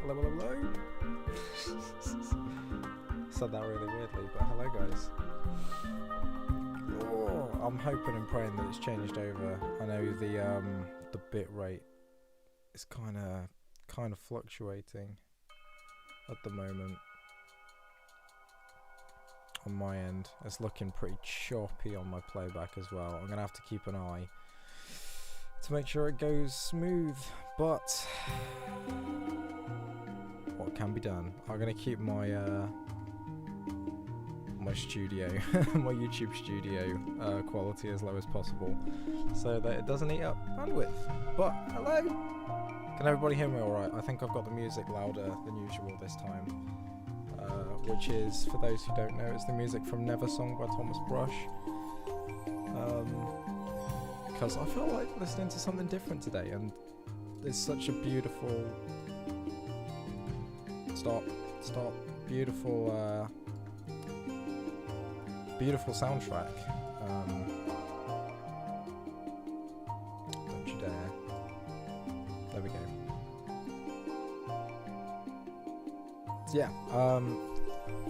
Hello, hello, hello. Said that really weirdly, but hello guys. Oh, I'm hoping and praying that it's changed over. I know the bit rate is kind of fluctuating at the moment on my end. It's looking pretty choppy on my playback as well. I'm gonna have to keep an eye to make sure it goes smooth, but what can be done? I'm gonna keep my my studio, my YouTube studio quality as low as possible, so that it doesn't eat up bandwidth. But hello, can everybody hear me all right? I think I've got the music louder than usual this time, which is, for those who don't know, it's the music from Never Song by Thomas Brush. Because I felt like listening to something different today, and it's such a beautiful beautiful soundtrack. Don't you dare. There we go. So yeah,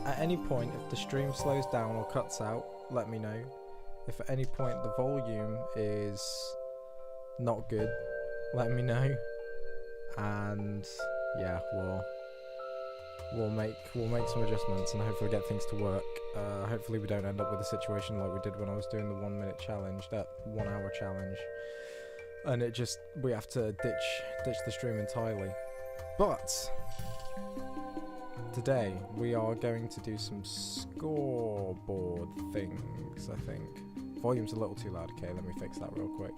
at any point if the stream slows down or cuts out, let me know. If at any point the volume is not good, let me know, and yeah, we'll make some adjustments and hopefully get things to work. Hopefully we don't end up with a situation like we did when I was doing the 1 minute challenge, that 1 hour challenge, and we have to ditch the stream entirely. But today we are going to do some scoreboard things, I think. Volume's a little too loud. Okay, let me fix that real quick.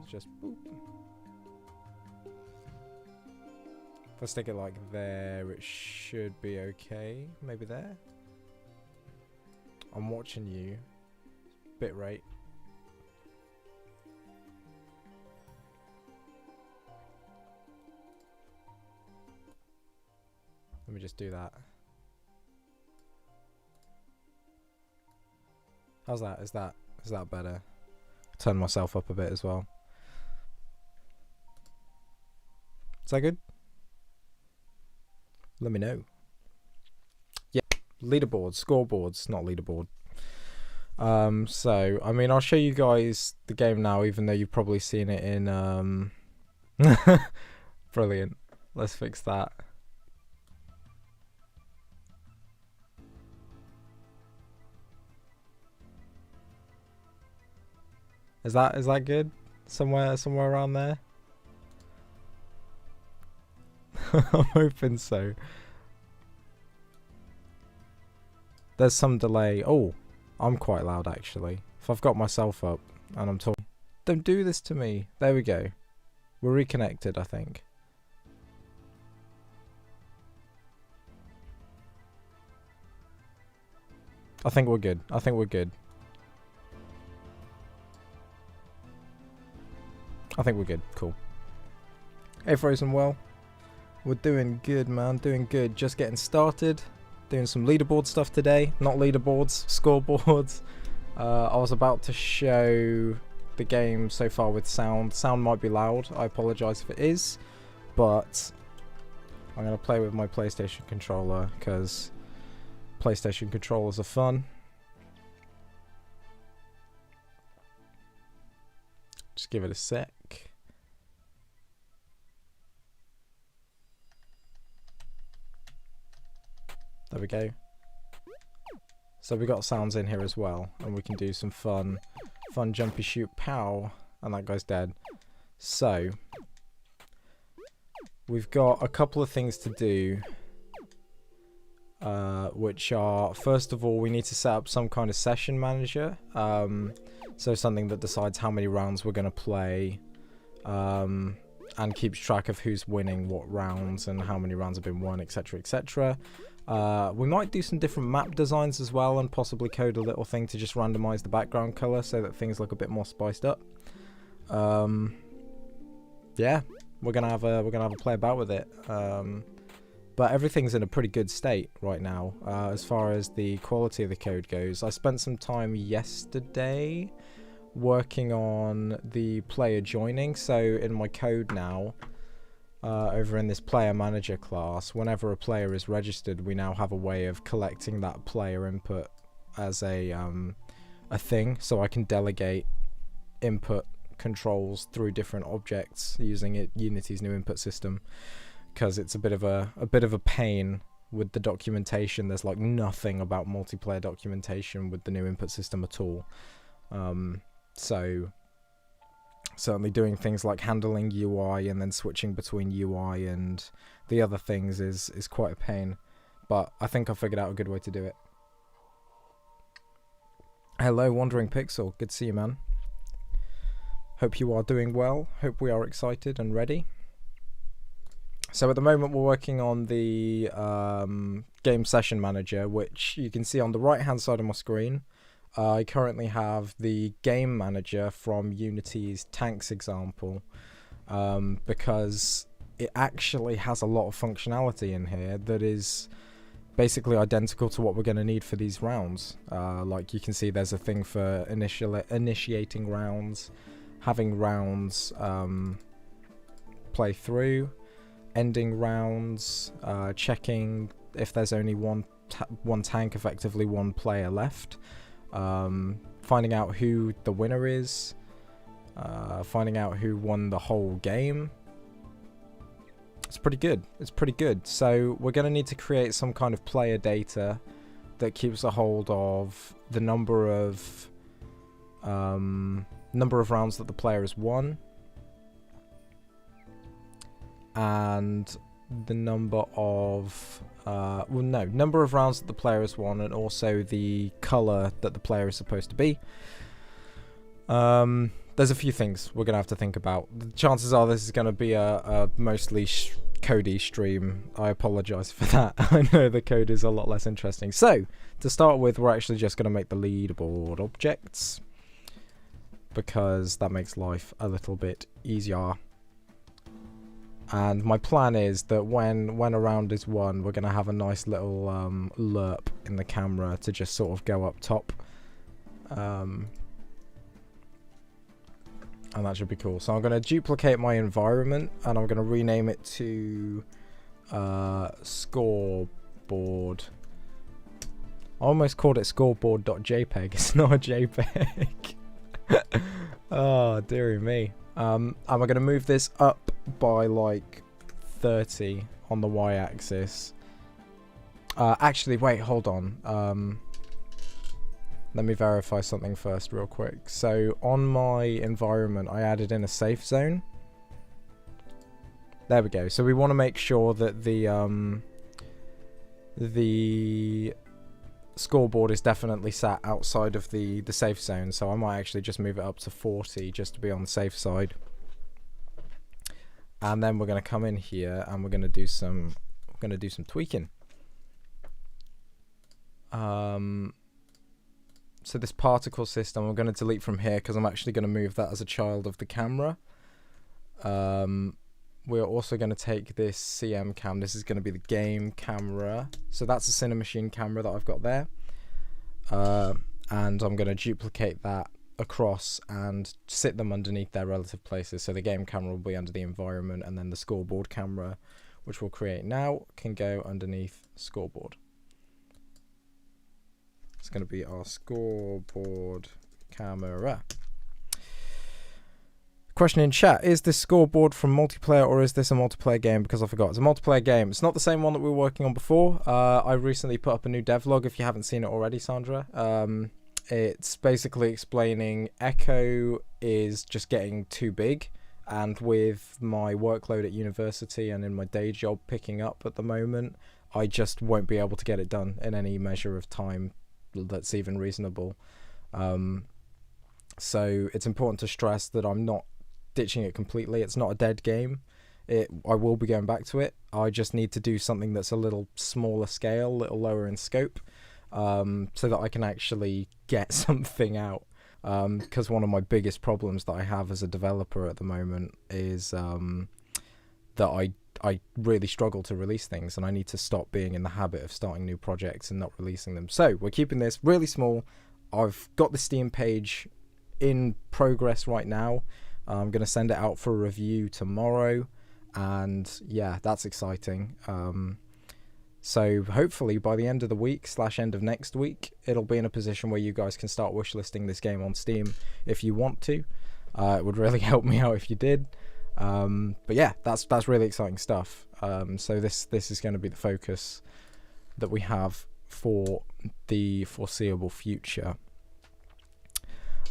It's just boop. If I stick it like there, it should be okay. Maybe there. I'm watching you. Bitrate. Let me just do that. How's that? Is that better? Turn myself up a bit as well. Is that good? Let me know. Yeah, leaderboards, scoreboards, not leaderboard. So, I mean, I'll show you guys the game now, even though you've probably seen it in, Brilliant. Let's fix that. Is that good? Somewhere around there? I'm hoping so. There's some delay. Oh, I'm quite loud actually. If I've got myself up and I'm talking. Don't do this to me. There we go. We're reconnected, I think. I think we're good. I think we're good. I think we're good. Cool. Hey, Frozen Well. We're doing good, man. Doing good. Just getting started. Doing some leaderboard stuff today. Not leaderboards, scoreboards. I was about to show the game so far with sound. Sound might be loud. I apologise if it is. But I'm going to play with my PlayStation controller because PlayStation controllers are fun. Just give it a sec. There we go. So we got sounds in here as well, and we can do some fun jumpy shoot pow, and that guy's dead. So we've got a couple of things to do, which are, first of all, we need to set up some kind of session manager, so something that decides how many rounds we're going to play, and keeps track of who's winning what rounds and how many rounds have been won, etc, etc. We might do some different map designs as well, and possibly code a little thing to just randomize the background color so that things look a bit more spiced up. Yeah, we're gonna have a play about with it. But everything's in a pretty good state right now as far as the quality of the code goes. I spent some time yesterday working on the player joining, so in my code now, over in this player manager class, whenever a player is registered, we now have a way of collecting that player input as a thing, so I can delegate input controls through different objects using Unity's new input system, because it's a bit of a pain with the documentation. There's like nothing about multiplayer documentation with the new input system at all. So certainly doing things like handling UI and then switching between UI and the other things is quite a pain, but I think I figured out a good way to do it. Hello, Wandering Pixel. Good to see you, man. Hope you are doing well. Hope we are excited and ready. So at the moment we're working on the game session manager, which you can see on the right hand side of my screen. I currently have the game manager from Unity's tanks example, because it actually has a lot of functionality in here that is basically identical to what we're going to need for these rounds. Like you can see there's a thing for initiating rounds, having rounds play through, ending rounds, checking if there's only one tank, effectively one player left, finding out who the winner is, finding out who won the whole game. It's pretty good. It's pretty good. So we're going to need to create some kind of player data that keeps a hold of the number of rounds that the player has won, and the number of number of rounds that the player has won, and also the color that the player is supposed to be. There's a few things we're gonna have to think about. The chances are this is gonna be a mostly Cody stream. I apologize for that. I know the code is a lot less interesting. So to start with, we're actually just gonna make the leaderboard objects, because that makes life a little bit easier. And my plan is that when a round is won, we're going to have a nice little lerp in the camera to just sort of go up top. And that should be cool. So I'm going to duplicate my environment, and I'm going to rename it to scoreboard. I almost called it scoreboard.jpg. It's not a JPEG. Oh, dearie me. And we're going to move this up by like 30 on the y-axis. Actually, wait, hold on. Let me verify something first real quick. So on my environment, I added in a safe zone. There we go. So we want to make sure that the scoreboard is definitely sat outside of the safe zone. So I might actually just move it up to 40 just to be on the safe side. And then we're going to come in here and we're going to do some tweaking. So this particle system I'm going to delete from here, because I'm actually going to move that as a child of the camera. We're also going to take this CM cam. This is going to be the game camera. So that's a Cinemachine camera that I've got there. And I'm going to duplicate that across and sit them underneath their relative places. So the game camera will be under the environment, and then the scoreboard camera, which we'll create now, can go underneath scoreboard. It's going to be our scoreboard camera. Question in chat: is this scoreboard from multiplayer, or is this a multiplayer game? Because I forgot, it's a multiplayer game. It's not the same one that we were working on before. I recently put up a new devlog, if you haven't seen it already, Sandra. It's basically explaining Echo is just getting too big, and with my workload at university and in my day job picking up at the moment, I just won't be able to get it done in any measure of time that's even reasonable. So it's important to stress that I'm not ditching it completely. It's not a dead game. I will be going back to it. I just need to do something that's a little smaller scale, a little lower in scope, so that I can actually get something out. Because one of my biggest problems that I have as a developer at the moment is that I really struggle to release things, and I need to stop being in the habit of starting new projects and not releasing them. So we're keeping this really small. I've got the Steam page in progress right now. I'm going to send it out for a review tomorrow, and yeah, that's exciting. So hopefully by the end of the week / end of next week, it'll be in a position where you guys can start wishlisting this game on Steam if you want to. It would really help me out if you did. But yeah, that's really exciting stuff. So this is going to be the focus that we have for the foreseeable future.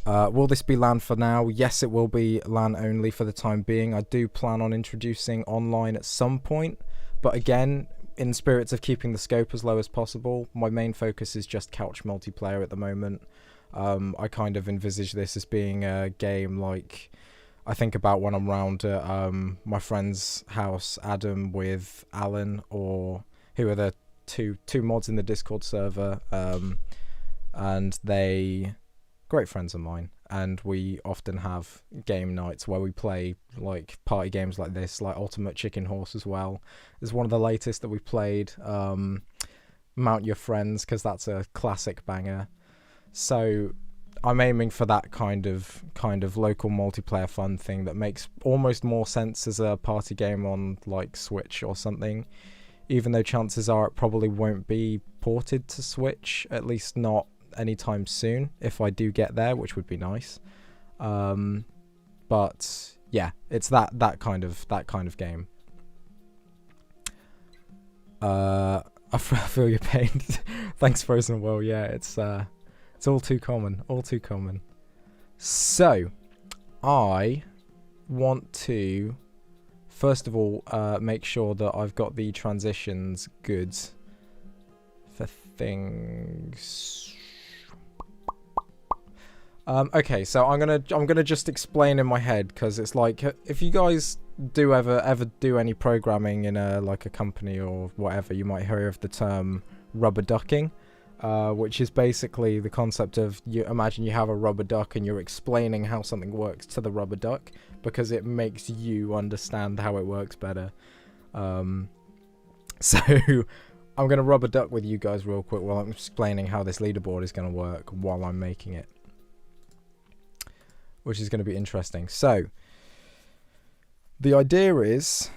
Will this be LAN for now? Yes, it will be LAN only for the time being. I do plan on introducing online at some point, but again, in spirits of keeping the scope as low as possible, my main focus is just couch multiplayer at the moment. I kind of envisage this as being a game like I think about when I'm round at my friend's house, Adam with Alan, or who are the two mods in the Discord server, and they great friends of mine, and we often have game nights where we play like party games like this, like Ultimate Chicken Horse as well is one of the latest that we played. Mount Your Friends, because that's a classic banger. So I'm aiming for that kind of local multiplayer fun thing that makes almost more sense as a party game on like Switch or something, even though chances are it probably won't be ported to Switch, at least not anytime soon, if I do get there, which would be nice. But yeah, it's that kind of game. I feel your pain. Thanks, Frozen Well. Yeah, it's all too common. So, I want to first of all make sure that I've got the transitions good for things. Okay, so I'm gonna just explain in my head, because it's like, if you guys do ever do any programming in a company or whatever, you might hear of the term rubber ducking, which is basically the concept of, you imagine you have a rubber duck and you're explaining how something works to the rubber duck because it makes you understand how it works better. So I'm gonna rubber duck with you guys real quick while I'm explaining how this leaderboard is gonna work while I'm making it, which is going to be interesting. So, the idea is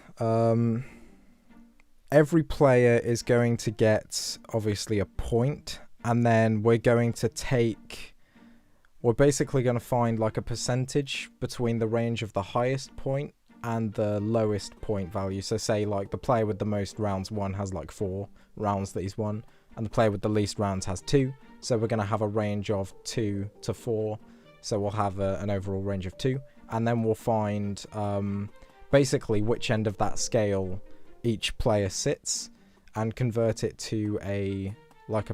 every player is going to get, obviously, a point, and then we're basically going to find like a percentage between the range of the highest point and the lowest point value. So say like the player with the most rounds won has like 4 rounds that he's won, and the player with the least rounds has 2. So we're going to have a range of 2 to 4. So we'll have an overall range of 2, and then we'll find basically which end of that scale each player sits, and convert it to a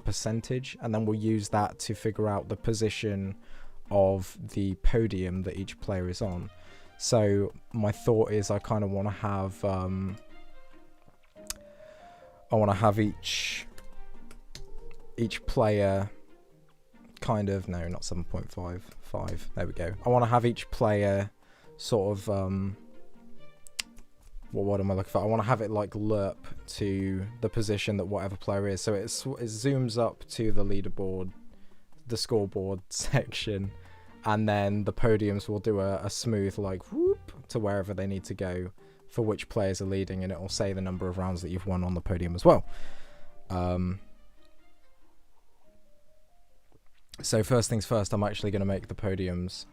percentage, and then we'll use that to figure out the position of the podium that each player is on. So my thought is I kind of want to have each player kind of, no, not 7.55, there we go. I want to have each player sort of what am I looking for? I want to have it like lerp to the position that whatever player is, so it zooms up to the leaderboard, the scoreboard section, and then the podiums will do a smooth like whoop to wherever they need to go for which players are leading, and it will say the number of rounds that you've won on the podium as well. So first things first, I'm actually going to make the podiums,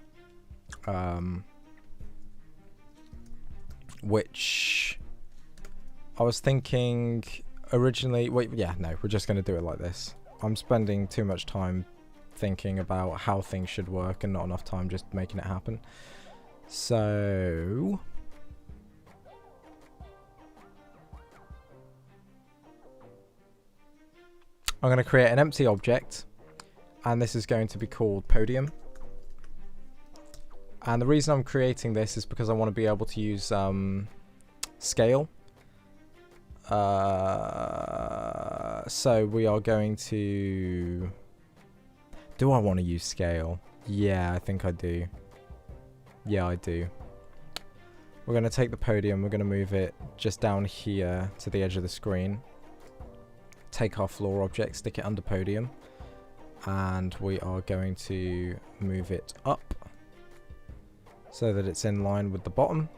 which I was thinking originally, we're just going to do it like this. I'm spending too much time thinking about how things should work and not enough time just making it happen. So I'm going to create an empty object, and this is going to be called podium. And the reason I'm creating this is because I want to be able to use scale. So we are going to... Do I want to use scale? Yeah, I think I do. Yeah, I do. We're going to take the podium, we're going to move it just down here to the edge of the screen. Take our floor object, stick it under podium. And we are going to move it up so that it's in line with the bottom.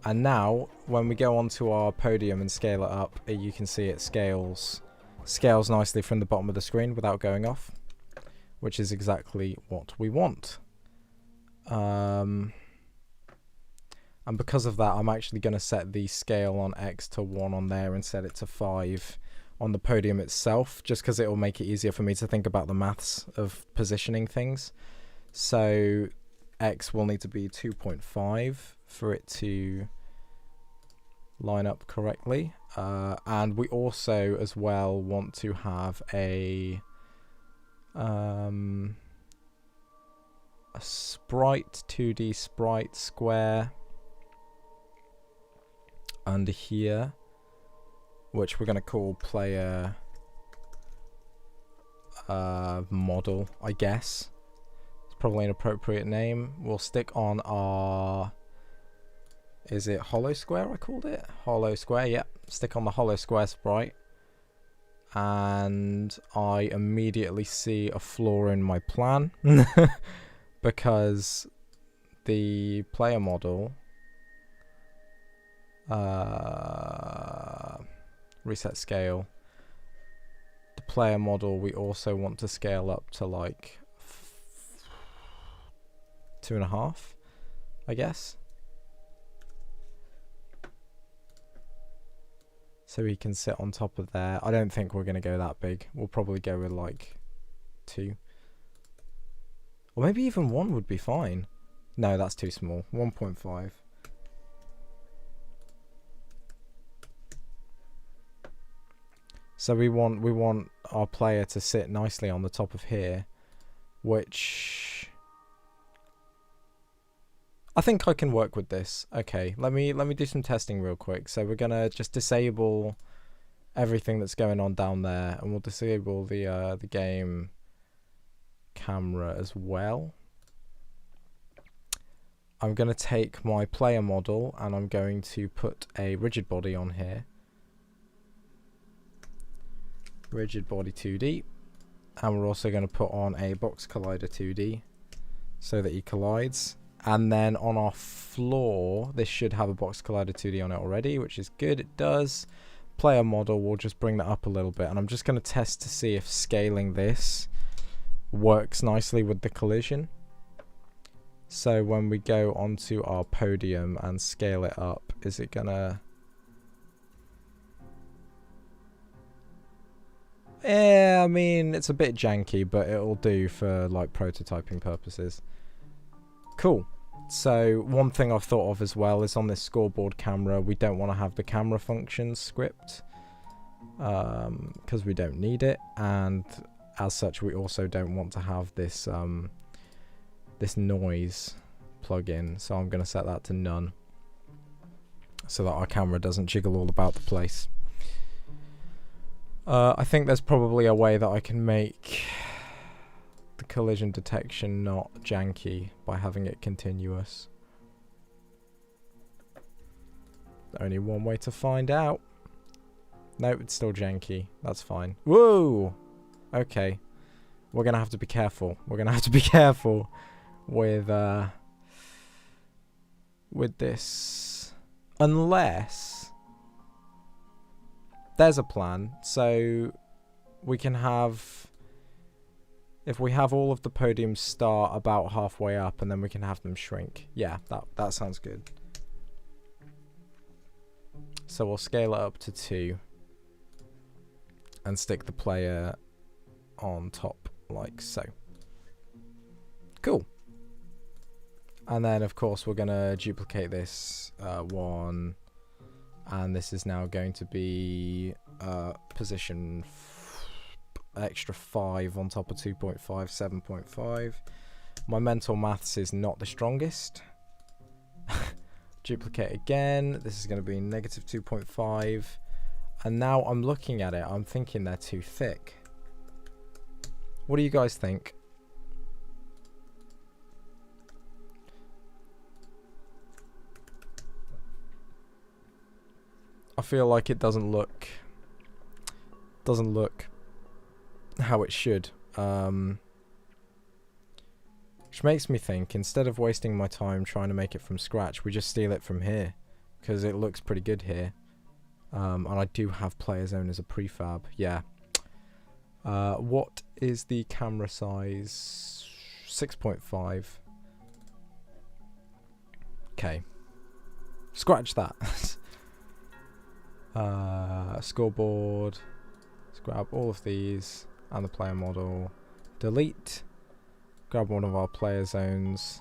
And now when we go onto our podium and scale it up, you can see it scales nicely from the bottom of the screen without going off, which is exactly what we want. And because of that, I'm actually going to set the scale on X to 1 on there and set it to 5 on the podium itself, just because it will make it easier for me to think about the maths of positioning things. So X will need to be 2.5 for it to line up correctly. And we also as well want to have a a sprite, 2D sprite square under here, which we're going to call player model, I guess. It's probably an appropriate name. We'll stick on our, is it hollow square I called it? Hollow square, yep. Stick on the hollow square sprite. And I immediately see a flaw in my plan because the player model, reset scale, the player model we also want to scale up to like 2.5, I guess. So he can sit on top of there. I don't think we're going to go that big. We'll probably go with like 2. Or maybe even 1 would be fine. No, that's too small. 1.5. So we want our player to sit nicely on the top of here, which I think I can work with this. Okay, let me do some testing real quick. So we're gonna just disable everything that's going on down there, and we'll disable the game camera as well. I'm gonna take my player model and I'm going to put a rigid body on here. Rigid body 2D, and we're also going to put on a box collider 2D so that he collides. And then on our floor, this should have a box collider 2D on it already, which is good. It does. Player model, we'll just bring that up a little bit, and I'm just going to test to see if scaling this works nicely with the collision. So when we go onto our podium and scale it up, is it gonna... Yeah, I mean, it's a bit janky, but it'll do for like prototyping purposes. Cool. So one thing I've thought of as well is on this scoreboard camera, we don't want to have the camera function script because we don't need it, and as such we also don't want to have this this noise plugin. So I'm going to set that to none so that our camera doesn't jiggle all about the place. I think there's probably a way that I can make the collision detection not janky by having it continuous. Only one way to find out. Nope, it's still janky. That's fine. Whoa! Okay. We're going to have to be careful. We're going to have to be careful with this. Unless... there's a plan. So we can have... if we have all of the podiums start about halfway up and then we can have them shrink. Yeah, that sounds good. So we'll scale it up to 2 and stick the player on top like so. Cool. And then of course we're gonna duplicate this one, and this is now going to be position extra 5 on top of 2.5, 7.5. My mental maths is not the strongest. Duplicate again. This is going to be negative 2.5. And now I'm looking at it, I'm thinking they're too thick. What do you guys think? I feel like it doesn't look how it should, which makes me think, instead of wasting my time trying to make it from scratch, we just steal it from here, because it looks pretty good here. And I do have player zone as a prefab. Yeah. What is the camera size? 6.5. Okay. Scratch that. Scoreboard. Let's grab all of these and the player model. Delete. Grab one of our player zones.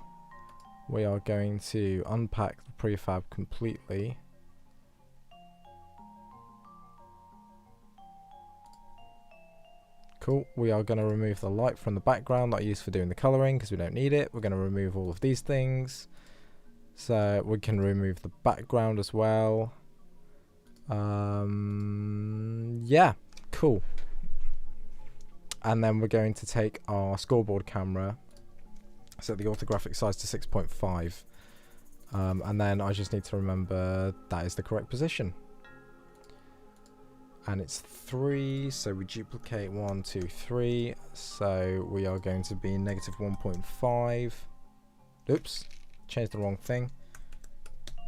We are going to unpack the prefab completely. Cool. We are going to remove the light from the background that I used for doing the colouring because we don't need it. We're going to remove all of these things. So we can remove the background as well. Yeah, cool. And then we're going to take our scoreboard camera, set the orthographic size to 6.5. And then I just need to remember that is the correct position. And it's 3, so we duplicate 1, 2, 3. So we are going to be negative 1.5. Oops, changed the wrong thing.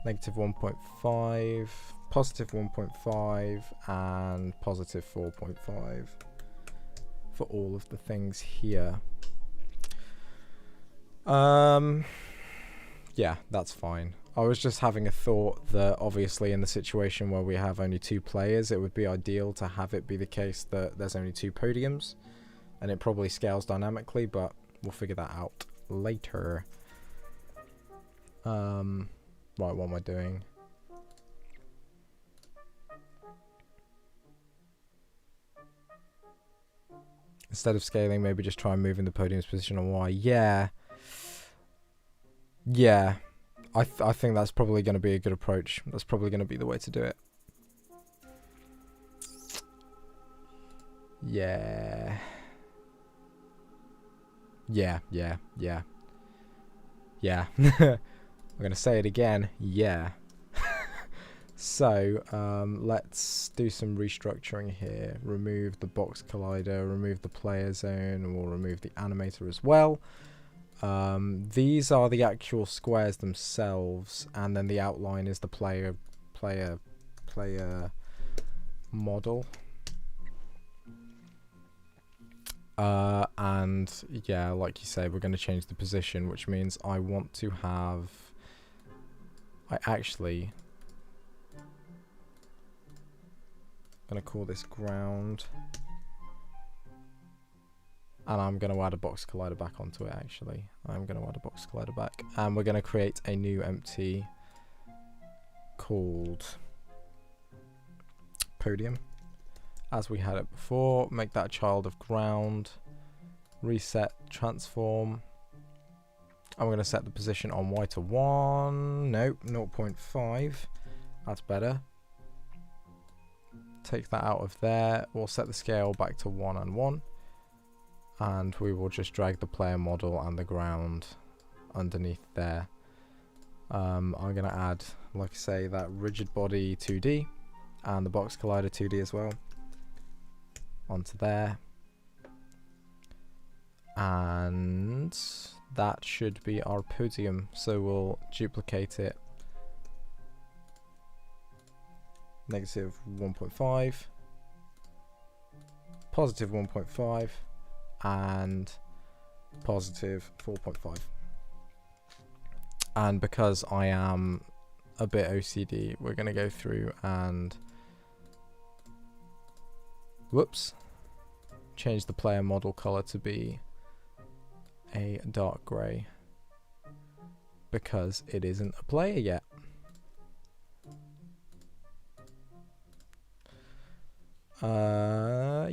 Negative 1.5, positive 1.5, and positive 4.5 for all of the things here. Yeah, that's fine. I was just having a thought that obviously in the situation where we have only 2 players, it would be ideal to have it be the case that there's only 2 podiums, and it probably scales dynamically, but we'll figure that out later. Right, what am I doing? Instead of scaling, maybe just try and move in the podium's position on Y. Yeah. Yeah. I think that's probably going to be a good approach. That's probably going to be the way to do it. Yeah. Yeah. I'm going to say it again. Yeah. So, let's do some restructuring here. Remove the box collider, remove the player zone, and we'll remove the animator as well. These are the actual squares themselves, and then the outline is the player model. And yeah, like you say, we're going to change the position, which means I want to have... I'm going to call this ground. And I'm going to add a box collider back onto it, actually. I'm going to add a box collider back. And we're going to create a new empty called podium. As we had it before, make that a child of ground. Reset, transform. I'm going to set the position on Y to 1. Nope, 0.5. That's better. Take that out of there. We'll set the scale back to 1 and 1. And we will just drag the player model and the ground underneath there. I'm going to add, like I say, that rigid body 2D and the box collider 2D as well onto there. And that should be our podium. So we'll duplicate it. Negative 1.5, positive 1.5, and positive 4.5. And because I am a bit OCD, we're going to go through and change the player model color to be a dark grey because it isn't a player yet.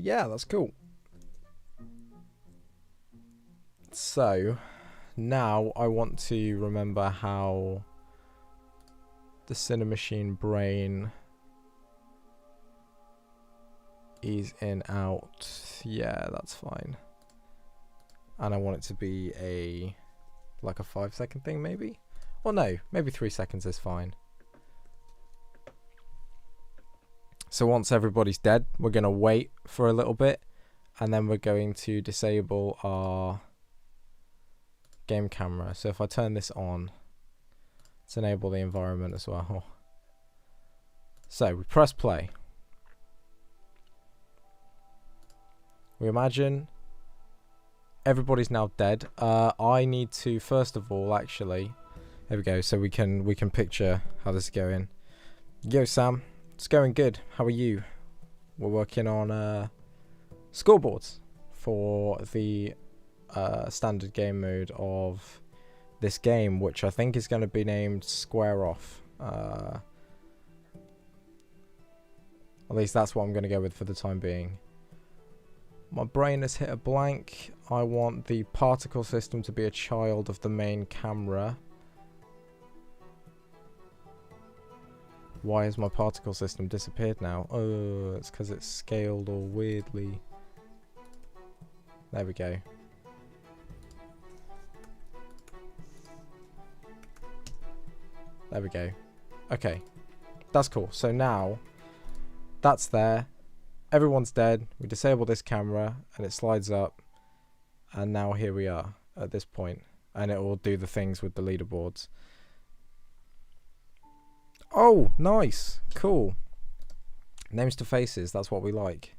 Yeah, that's cool. So now I want to remember how the Cinemachine brain is in out. Yeah, that's fine. And I want it to be like a 5-second thing, maybe? Or no, maybe 3 seconds is fine. So once everybody's dead, we're going to wait for a little bit, and then we're going to disable our game camera. So if I turn this on, let's enable the environment as well. So we press play. We imagine everybody's now dead. I need to first of all, actually, there we go. So we can picture how this is going. Yo, Sam. It's going good. How are you? We're working on scoreboards for the standard game mode of this game, which I think is going to be named Square Off. At least that's what I'm going to go with for the time being. My brain has hit a blank. I want the particle system to be a child of the main camera. Why has my particle system disappeared now? Oh, it's because it's scaled all weirdly. There we go. There we go. Okay. That's cool. So now, that's there. Everyone's dead. We disable this camera, and it slides up. And now here we are at this point. And it will do the things with the leaderboards. Oh, nice. Cool. Names to faces. That's what we like.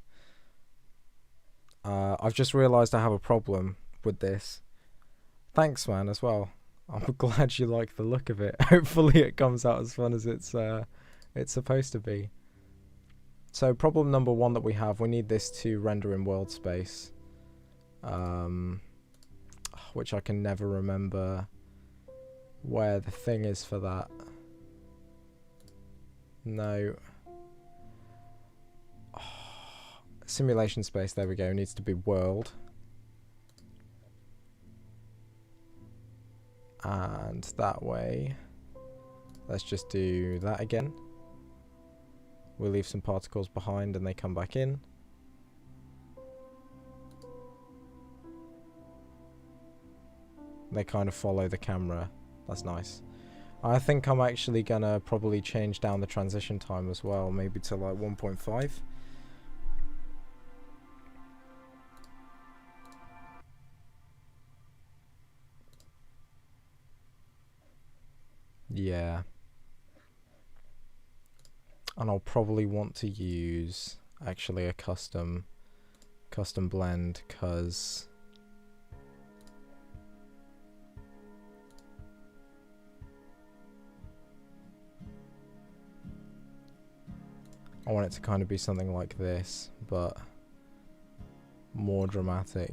I've just realised I have a problem with this. Thanks, man, as well. I'm glad you like the look of it. Hopefully it comes out as fun as it's supposed to be. So problem number one that we have, we need this to render in world space. Which I can never remember where the thing is for that. No. Simulation space, there we go, needs to be world. And that way, let's just do that again. We'll leave some particles behind and they come back in. They kind of follow the camera. That's nice. I think I'm actually gonna probably change down the transition time as well, maybe to like 1.5. Yeah. And I'll probably want to use actually a custom blend, because I want it to kind of be something like this, but more dramatic.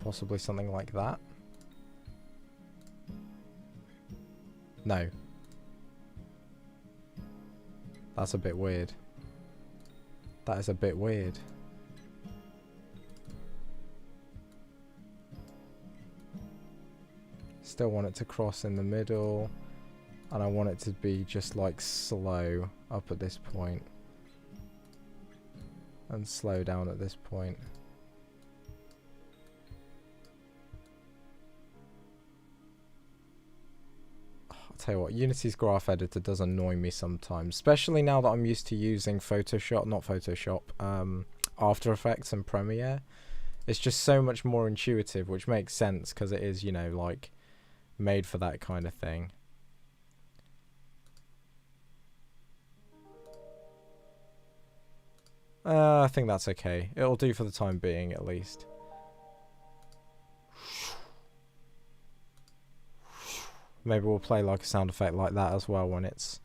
Possibly something like that. No. That's a bit weird. That is a bit weird. Still want it to cross in the middle, and I want it to be just like slow up at this point and slow down at this point. I'll tell you what, Unity's graph editor does annoy me sometimes, especially now that I'm used to using After Effects and Premiere. It's just so much more intuitive, which makes sense because it is, you know, like made for that kind of thing. I think that's okay. It'll do for the time being, at least. Maybe we'll play like a sound effect like that as well when it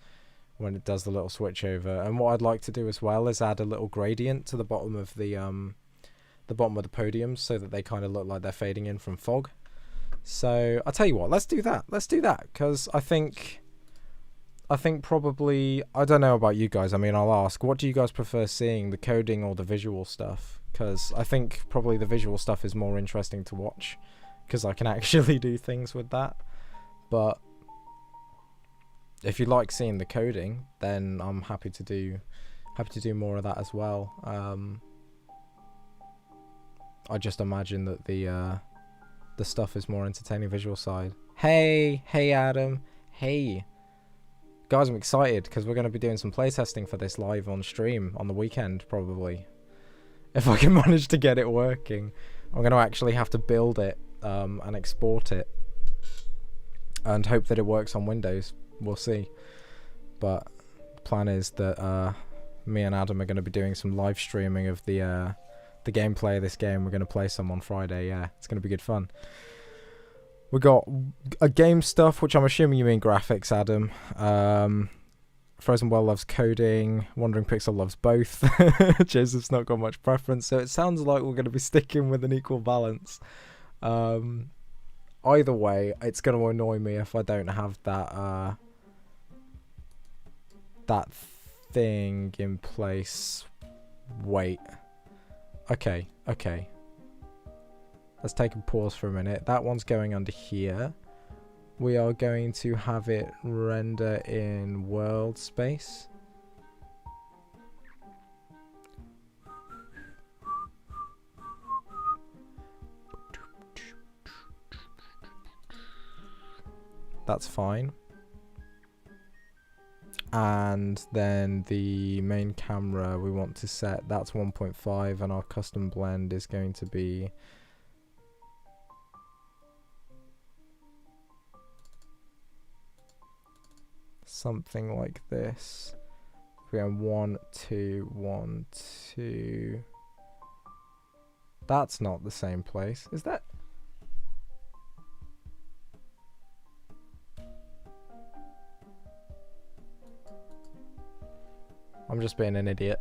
does the little switch over. And what I'd like to do as well is add a little gradient to the bottom of the podiums so that they kind of look like they're fading in from fog. So I'll tell you what, let's do that. Let's do that, because I think probably, I don't know about you guys. I mean, I'll ask, what do you guys prefer seeing, the coding or the visual stuff? Because I think probably the visual stuff is more interesting to watch, because I can actually do things with that. But if you like seeing the coding, then I'm happy to do more of that as well. I just imagine that the stuff is more entertaining visual side. Hey Adam, hey guys, I'm excited because we're going to be doing some playtesting for this live on stream on the weekend, probably, if I can manage to get it working. I'm going to actually have to build it and export it and hope that it works on Windows. We'll see. But the plan is that me and Adam are going to be doing some live streaming of the gameplay of this game. We're going to play some on Friday. Yeah, it's going to be good fun. We got a game stuff, which I'm assuming you mean graphics, Adam. Frozen Well loves coding. Wandering Pixel loves both. Joseph's not got much preference, so it sounds like we're going to be sticking with an equal balance. either way, it's going to annoy me if I don't have that that thing in place. Wait. Okay. Let's take a pause for a minute. That one's going under here. We are going to have it render in world space. That's fine. And then the main camera we want to set, that's 1.5, and our custom blend is going to be something like this. We're going 1, 2, 1, 2. That's not the same place, is that? I'm just being an idiot.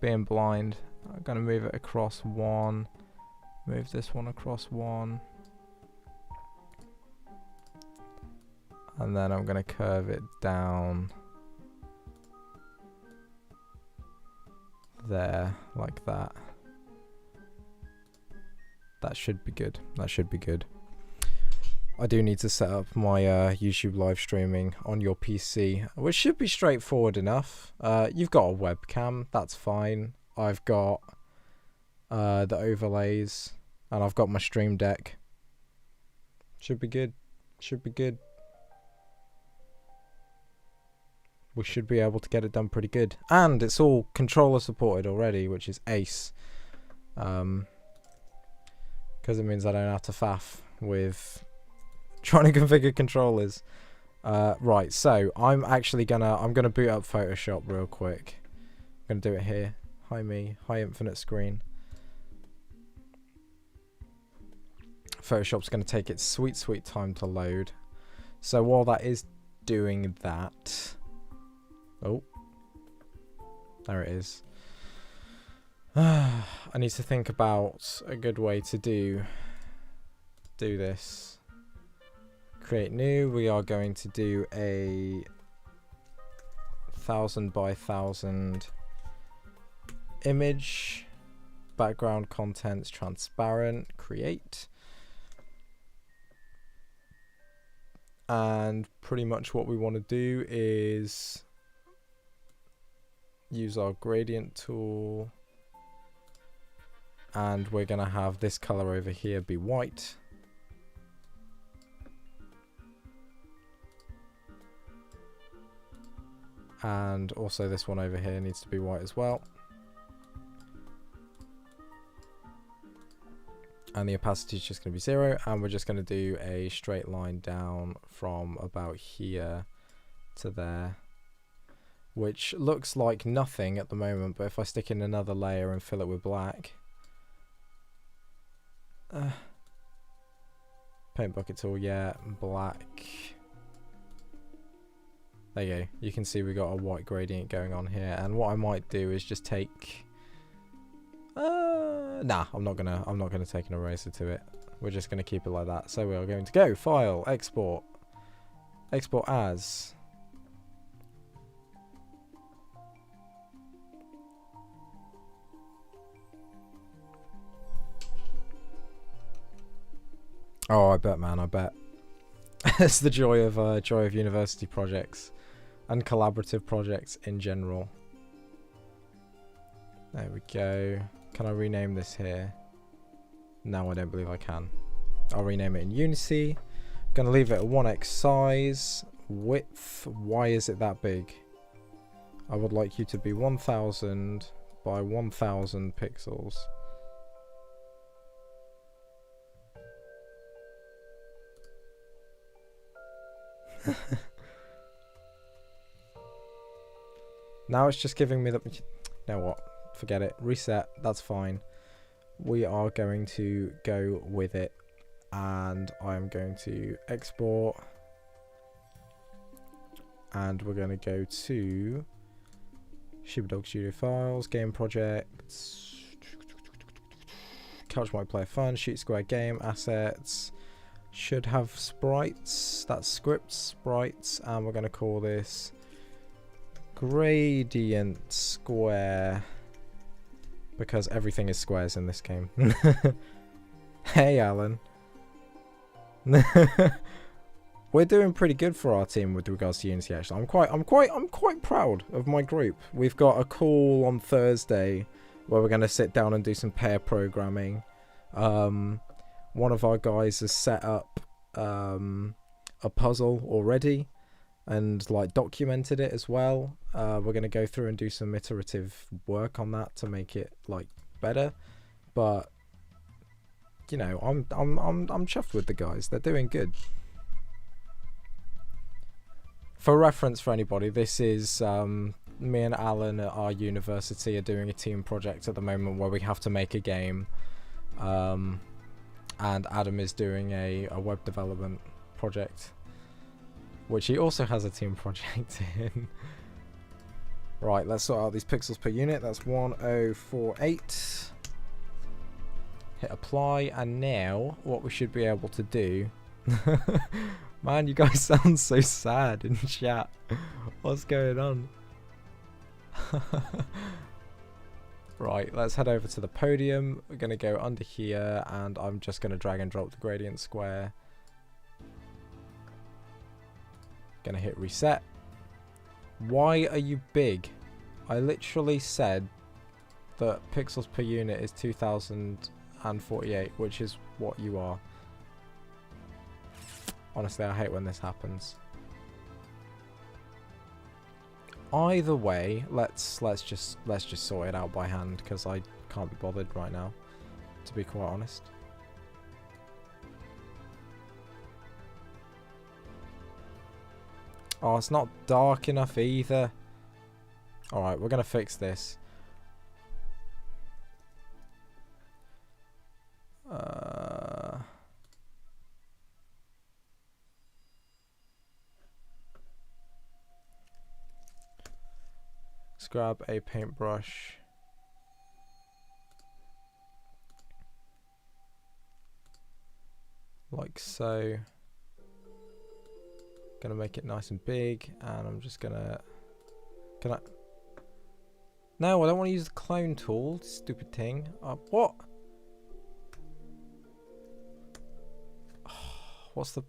Being blind. I'm gonna move it across 1. Move this one across 1. And then I'm gonna curve it down there, like that. That should be good. That should be good. I do need to set up my YouTube live streaming on your PC, which should be straightforward enough. You've got a webcam, that's fine. I've got the overlays, and I've got my Stream Deck. Should be good. Should be good. We should be able to get it done pretty good. And it's all controller supported already, which is ace. Because it means I don't have to faff with trying to configure controllers. Right, so I'm gonna boot up Photoshop real quick. I'm gonna do it here. Hi me, hi infinite screen. Photoshop's gonna take its sweet time to load. So while that is doing that, oh, there it is. I need to think about a good way to do this. Create new. We are going to do a 1000 by 1000 image. Background contents transparent. Create. And pretty much what we want to do is use our gradient tool. And we're going to have this color over here be white. And also this one over here needs to be white as well. And the opacity is just going to be 0. And we're just going to do a straight line down from about here to there. Which looks like nothing at the moment, but if I stick in another layer and fill it with black. Paint bucket tool, yeah, black. There you go. You can see we got a white gradient going on here, and what I might do is just take. Nah, I'm not gonna take an eraser to it. We're just gonna keep it like that. So we are going to go File, Export, Export as. Oh, I bet, man, I bet. It's the joy of university projects and collaborative projects in general. There we go. Can I rename this here? No, I don't believe I can. I'll rename it in Unity. Gonna leave it at 1x size. Width, why is it that big? I would like you to be 1000 by 1000 pixels. Now it's just giving me the. You know what? Forget it. Reset. That's fine. We are going to go with it, and I'm going to export, and we're going to go to Sheepdog Studio Files, Game Projects, Couch Multiplayer Fun, Shoot Square Game, Assets, should have sprites. That's script sprites, and we're going to call this gradient square because everything is squares in this game. Hey, Alan. We're doing pretty good for our team with regards to Unity. Actually, I'm quite proud of my group. We've got a call on Thursday where we're going to sit down and do some pair programming. One of our guys has set up a puzzle already and like documented it as well. We're going to go through and do some iterative work on that to make it like better. But you know, I'm chuffed with the guys. They're doing good. For reference for anybody, this is me and Alan at our university are doing a team project at the moment where we have to make a game. And Adam is doing a web development project, which he also has a team project in. Right, let's sort out these pixels per unit. That's 1048. Hit apply, and now what we should be able to do... Man, you guys sound so sad in chat. What's going on? Right, let's head over to the podium. We're going to go under here, and I'm just going to drag and drop the gradient square. Going to hit reset. Why are you big? I literally said that pixels per unit is 2048, which is what you are. Honestly, I hate when this happens. Either way, let's just sort it out by hand because I can't be bothered right now, to be quite honest. Oh, it's not dark enough either. Alright, we're gonna fix this. Let's grab a paintbrush. Like so. Gonna make it nice and big, and I'm just gonna... Can I... No, I don't want to use the clone tool, stupid thing. What? What's the...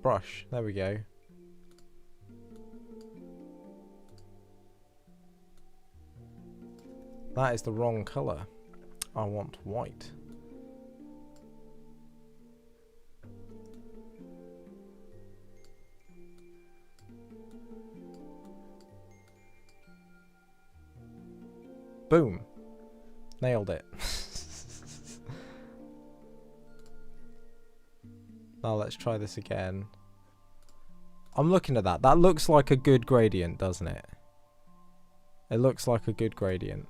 Brush, there we go. That is the wrong colour. I want white. Boom. Nailed it. Now let's try this again. I'm looking at that. That looks like a good gradient, doesn't it? It looks like a good gradient.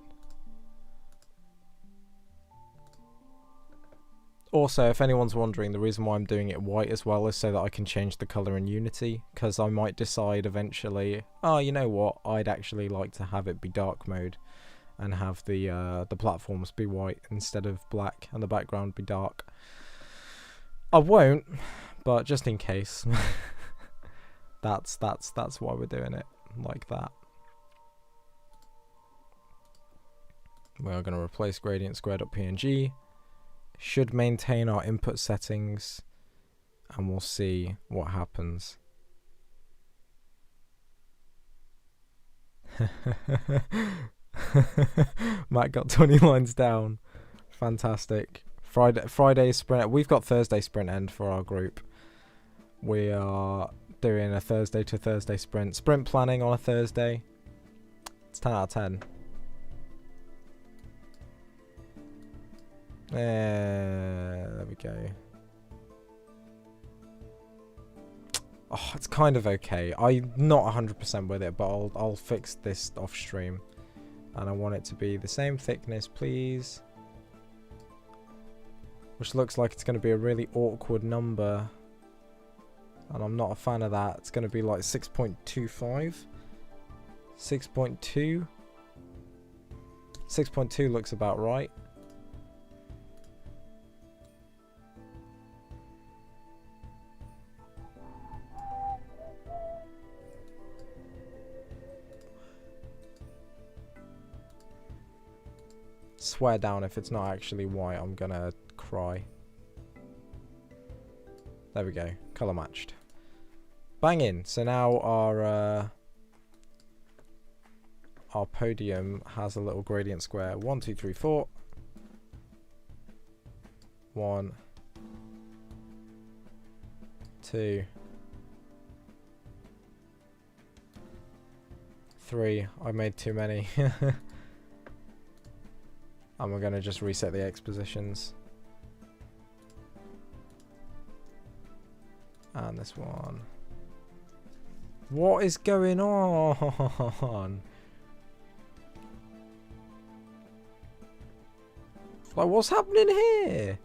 Also, if anyone's wondering, the reason why I'm doing it white as well is so that I can change the colour in Unity, because I might decide eventually, oh, you know what, I'd actually like to have it be dark mode and have the platforms be white instead of black and the background be dark. I won't, but just in case. that's why we're doing it like that. We are going to replace gradient square.png. Should maintain our input settings, and we'll see what happens. Matt got 20 lines down. Fantastic. Friday sprint. We've got Thursday sprint end for our group. We are doing a Thursday to Thursday sprint. Sprint planning on a Thursday. It's 10 out of 10. There we go. Oh, it's kind of okay. I'm not 100% with it, but I'll fix this off stream. And I want it to be the same thickness, please. Which looks like it's going to be a really awkward number. And I'm not a fan of that. It's going to be like 6.25. 6.2. 6.2 looks about right. swear down if it's not actually white, I'm gonna cry. There we go, colour matched. Banging. So now our podium has a little gradient square. 1, 2, 3, 4. 1, 2, 3. I made too many. And we're going to just reset the X positions. And this one. What is going on? Like, what's happening here?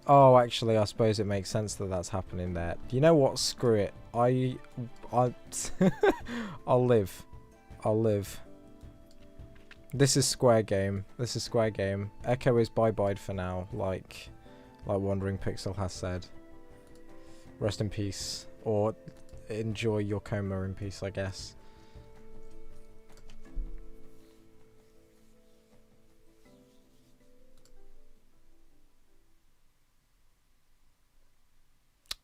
Oh, actually, I suppose it makes sense that that's happening there. You know what? Screw it. I'll live. I'll live. This is square game. This is square game. Echo is bye-bye for now, like Wandering Pixel has said. Rest in peace. Or enjoy your coma in peace, I guess.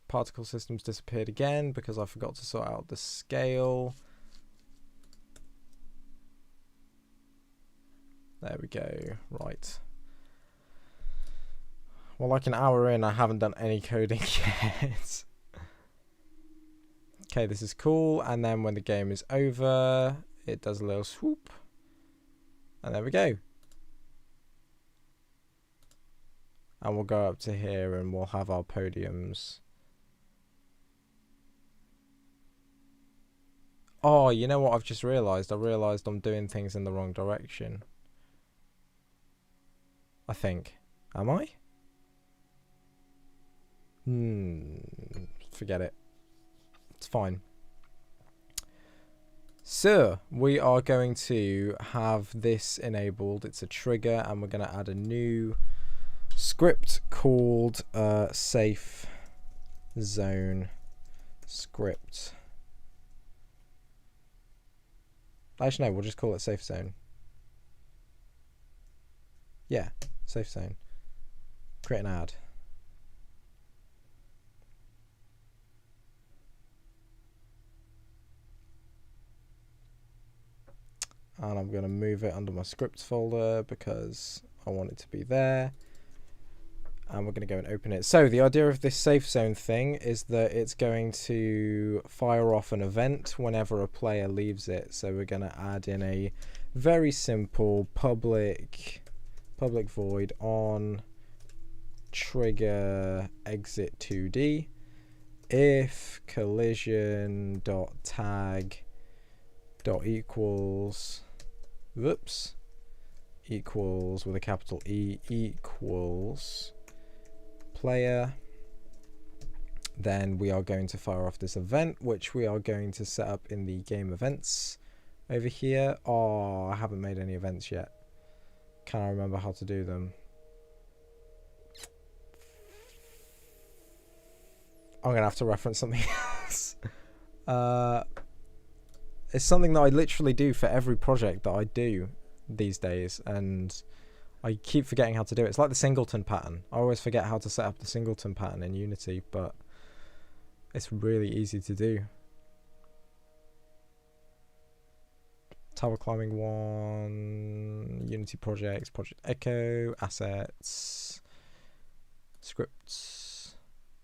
Particle systems disappeared again because I forgot to sort out the scale. There we go. Right. Well, like an hour in, I haven't done any coding yet. Okay, this is cool. And then when the game is over, it does a little swoop. And there we go. And we'll go up to here and we'll have our podiums. Oh, you know what I've just realised? I realised I'm doing things in the wrong direction. I think. Am I? Forget it. It's fine. So, we are going to have this enabled. It's a trigger, and we're going to add a new script called safe zone script. Actually, no, we'll just call it safe zone. Yeah, safe zone. Create an ad. And I'm going to move it under my scripts folder because I want it to be there. And we're going to go and open it. So the idea of this safe zone thing is that it's going to fire off an event whenever a player leaves it. So we're going to add in a very simple public void on trigger exit 2D if collision dot tag dot equals equals with a capital E equals player, then we are going to fire off this event, which we are going to set up in the game events over here. Oh, I haven't made any events yet. Can I remember how to do them? I'm gonna have to reference something else. It's something that I literally do for every project that I do these days, and I keep forgetting how to do it. It's like the singleton pattern. I always forget how to set up the singleton pattern in Unity, but it's really easy to do. Tower climbing 1, Unity projects, project echo, assets, scripts.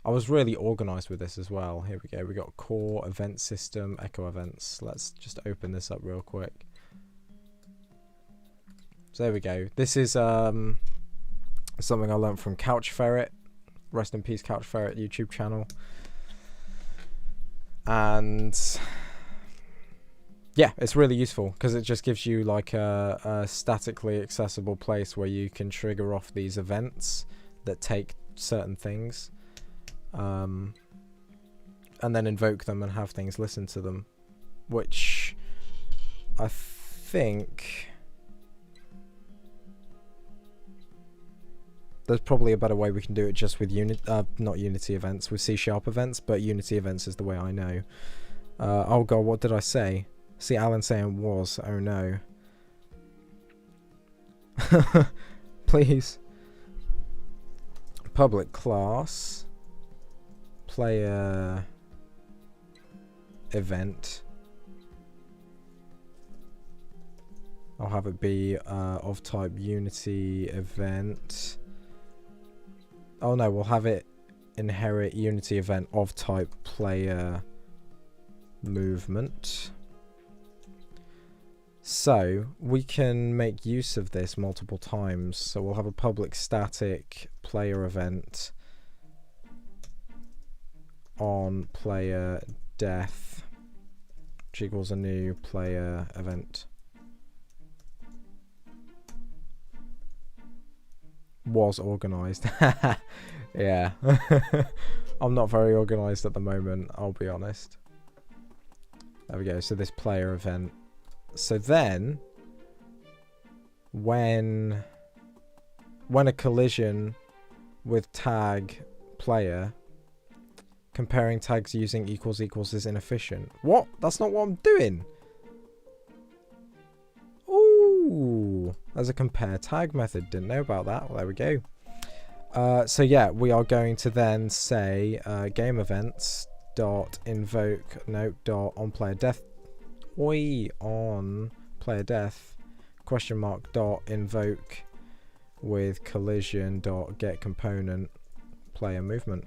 I was really organized with this as well. Here we go. We got core event system, echo events. Let's just open this up real quick. So there we go. This is something I learned from Couch Ferret. Rest in peace, Couch Ferret YouTube channel. And yeah, it's really useful because it just gives you like a statically accessible place where you can trigger off these events that take certain things, and then invoke them and have things listen to them, which I think there's probably a better way we can do it just with not Unity events, with C# events, but Unity events is the way I know. Oh god, what did I say? See Alan saying was, oh no. Please. Public class. Player event. I'll have it be of type Unity event. Oh no, we'll have it inherit Unity event of type player movement. So we can make use of this multiple times. So we'll have a public static player event on player death, which equals a new player event. Was organized. Yeah. I'm not very organized at the moment, I'll be honest. There we go. So this player event. So then when a collision with tag player, comparing tags using equals equals is inefficient. What? That's not what I'm doing. Ooh, there's a compare tag method. Didn't know about that. Well, there we go. So yeah, we are going to then say game events dot invoke dot on player death on player death question mark dot invoke with collision dot get component player movement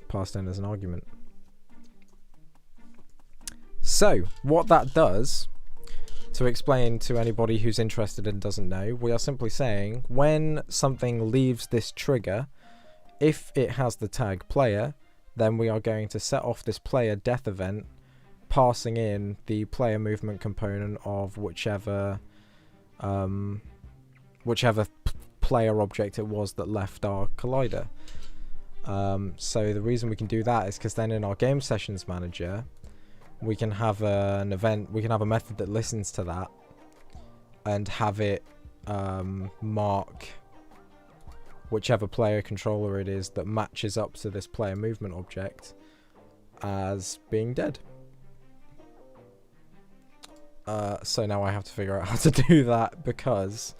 passed in as an argument. So what that does, to explain to anybody who's interested and doesn't know, we are simply saying when something leaves this trigger, if it has the tag player, then we are going to set off this player death event, passing in the player movement component of whichever player object it was that left our collider. So the reason we can do that is because then in our game sessions manager, we can have an event, we can have a method that listens to that and have it mark whichever player controller it is that matches up to this player movement object as being dead. So now I have to figure out how to do that because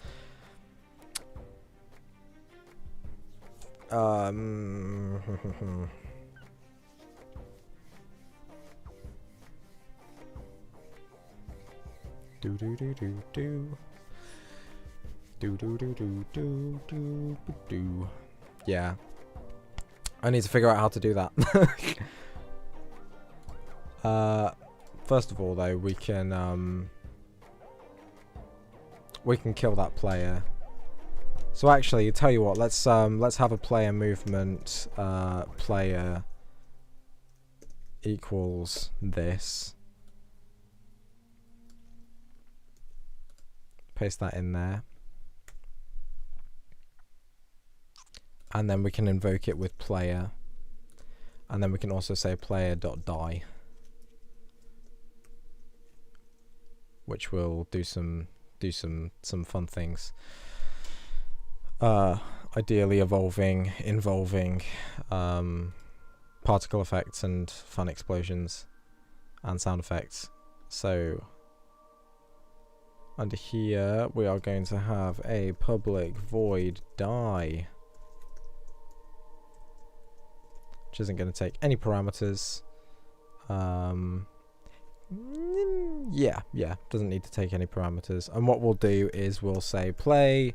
yeah, I need to figure out how to do that. First of all though, we can kill that player. So actually, tell you what, let's have a player movement player equals this. Paste that in there. And then we can invoke it with player. And then we can also say player.die, which will do some fun things. Ideally involving particle effects and fun explosions and sound effects. So under here we are going to have a public void die, which isn't going to take any parameters. Yeah, doesn't need to take any parameters. And what we'll do is we'll say play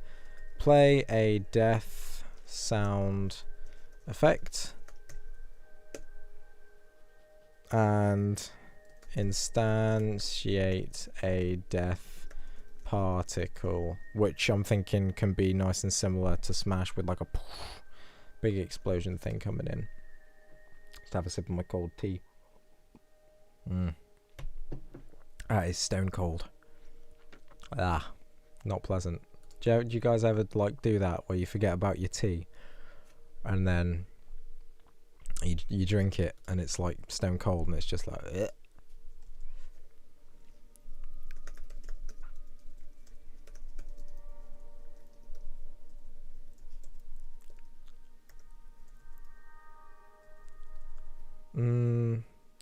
a death sound effect and instantiate a death particle, which I'm thinking can be nice and similar to Smash with like a big explosion thing coming in. Just have a sip of my cold tea. That is stone cold. Not pleasant. Do you guys ever like do that where you forget about your tea and then you drink it and it's like stone cold and it's just like ugh.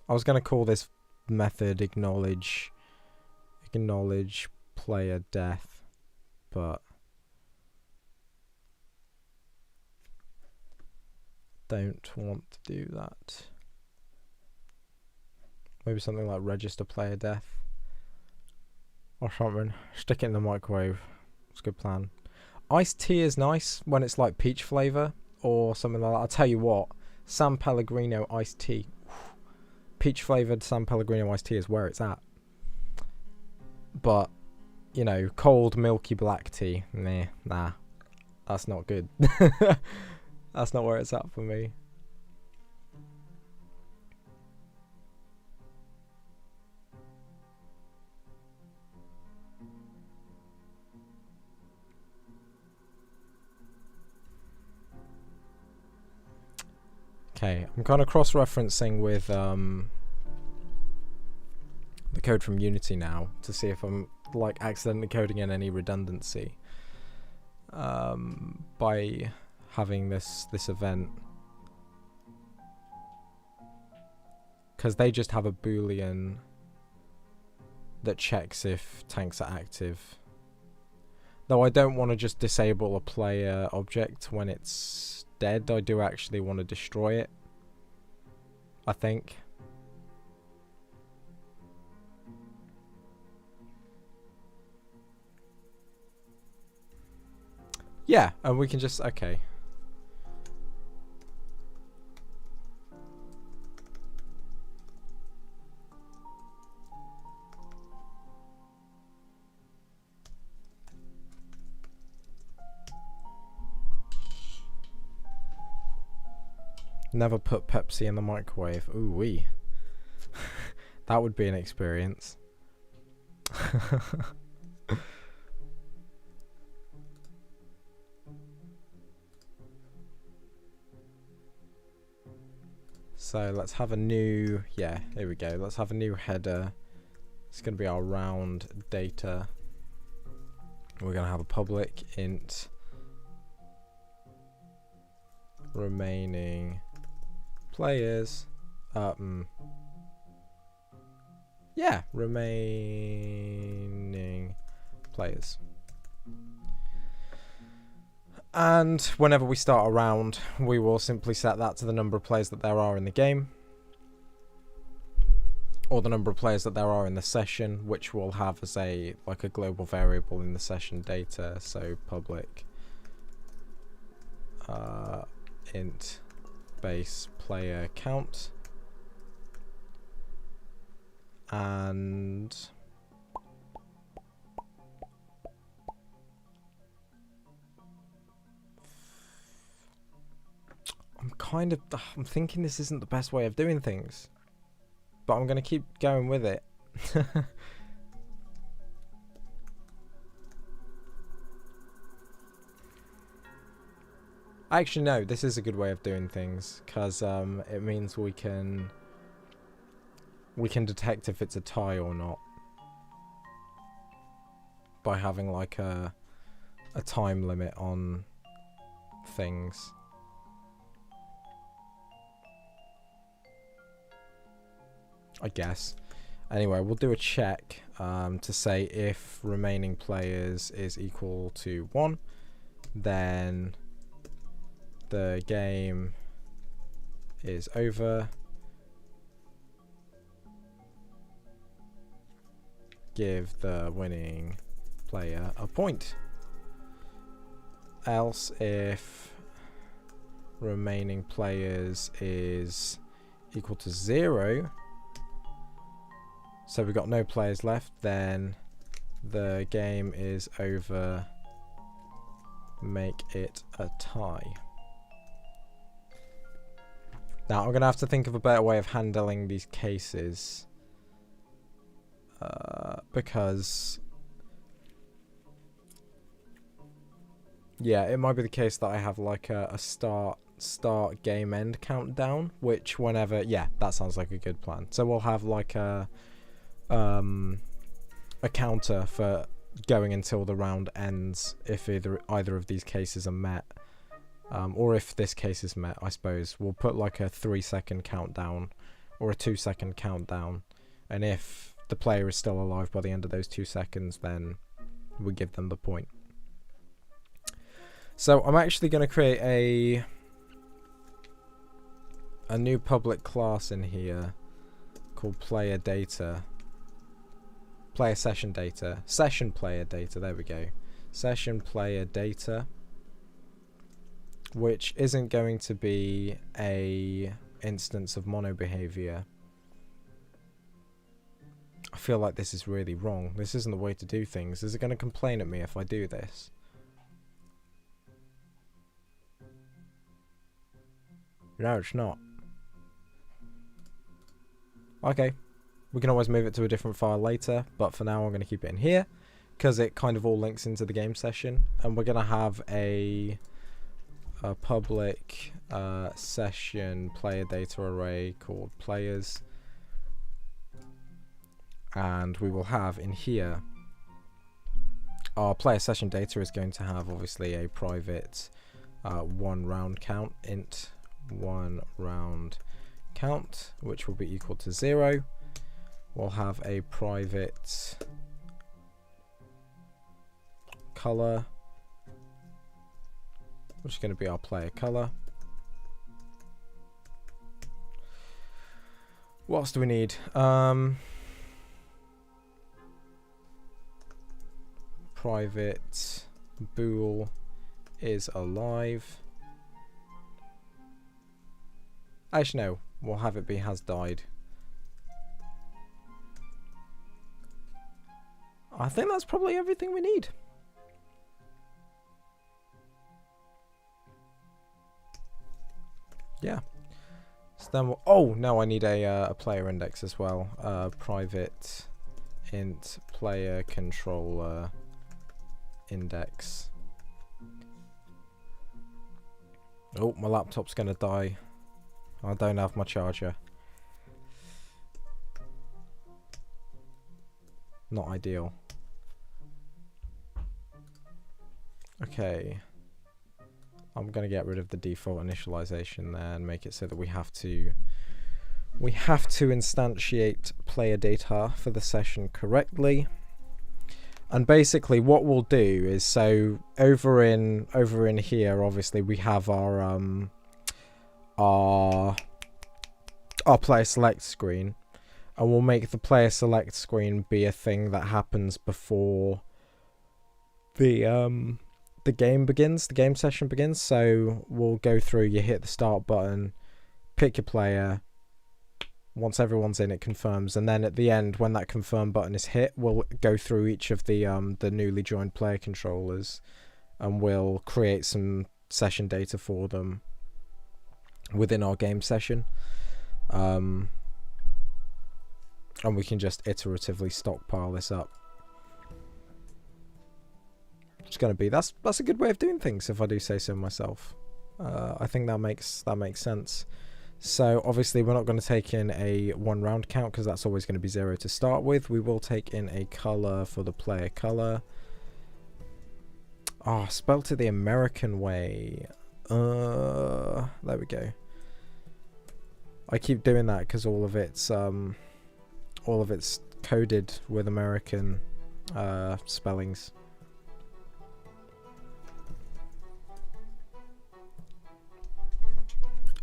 I was gonna call this method acknowledge acknowledge player death, but don't want to do that. Maybe something like register player death or something. Stick it in the microwave. It's a good plan. Iced tea is nice when it's like peach flavour or something like that. I'll tell you what, San Pellegrino iced tea. Peach flavoured San Pellegrino iced tea is where it's at. But, you know, cold milky black tea, nah. That's not good. That's not where it's at for me. Okay, I'm kind of cross-referencing with the code from Unity now to see if I'm like accidentally coding in any redundancy by having this event, because they just have a boolean that checks if tanks are active. Though I don't want to just disable a player object when it's dead. I do actually want to destroy it, I think. Yeah, and we can just, okay. Never put Pepsi in the microwave. Ooh wee. That would be an experience. So let's have a new, yeah, here we go. Let's have a new header. It's going to be our round data. We're going to have a public int remaining players. Yeah, remaining players. And whenever we start a round, we will simply set that to the number of players that there are in the game, or the number of players that there are in the session, which we'll have as a like a global variable in the session data. So public int base player count, and I'm thinking this isn't the best way of doing things, but I'm going to keep going with it. Actually, no, this is a good way of doing things, because it means we can detect if it's a tie or not by having like a time limit on things. I guess. Anyway, we'll do a check to say if remaining players is equal to 1, then the game is over. Give the winning player a point. Else, if remaining players is equal to 0, so we've got no players left, then the game is over. Make it a tie. Now I'm going to have to think of a better way of handling these cases, because yeah, it might be the case that I have like a start game end countdown, which whenever, yeah, that sounds like a good plan. So we'll have like a counter for going until the round ends if either of these cases are met, or if this case is met, I suppose we'll put like a 3-second countdown or a 2-second countdown, and if the player is still alive by the end of those 2 seconds, then we give them the point. So I'm actually going to create a new public class in here called player data. Player session data. Session player data, there we go. Session player data, which isn't going to be a instance of mono behavior. I feel like this is really wrong. This isn't the way to do things. Is it going to complain at me if I do this? No, it's not. Okay. We can always move it to a different file later, but for now I'm going to keep it in here because it kind of all links into the game session, and we're going to have a public session player data array called players, and we will have in here our player session data is going to have obviously a private 1 round count, int 1 round count, which will be equal to 0. We'll have a private color, which is going to be our player color. What else do we need? Private bool is alive. Actually no, we'll have it be has died. I think that's probably everything we need. Yeah. So then we'll, oh no, I need a player index as well. Private int player controller index. Oh, my laptop's gonna die. I don't have my charger. Not ideal. Okay. I'm gonna get rid of the default initialization there and make it so that we have to instantiate player data for the session correctly. And basically what we'll do is, so over in here obviously we have our player select screen, and we'll make the player select screen be a thing that happens before the game begins, the game session begins. So we'll go through, you hit the start button, pick your player. Once everyone's in, it confirms, and then at the end, when that confirm button is hit, we'll go through each of the newly joined player controllers, and we'll create some session data for them within our game session, and we can just iteratively stockpile this up. It's going to be that's a good way of doing things, if I do say so myself. I think that makes sense. So obviously we're not going to take in a 1 round count because that's always going to be 0 to start with. We will take in a color for the player color. Oh, spelt it the American way. There we go. I keep doing that because all of it's coded with American spellings.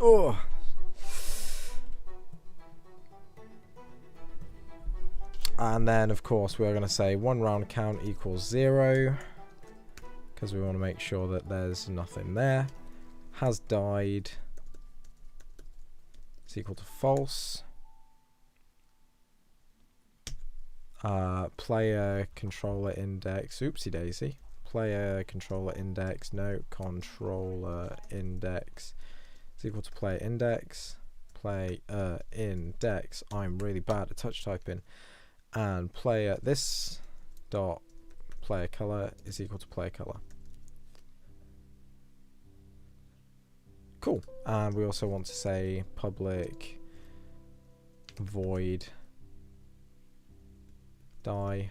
Oh. And then of course we're going to say 1 round count equals 0 because we want to make sure that there's nothing there. Has died is equal to false. Player controller index, oopsie daisy. Player controller index, no, controller index is equal to player index. Player index, I'm really bad at touch typing. And player this dot player color is equal to player color. Cool. And we also want to say public void die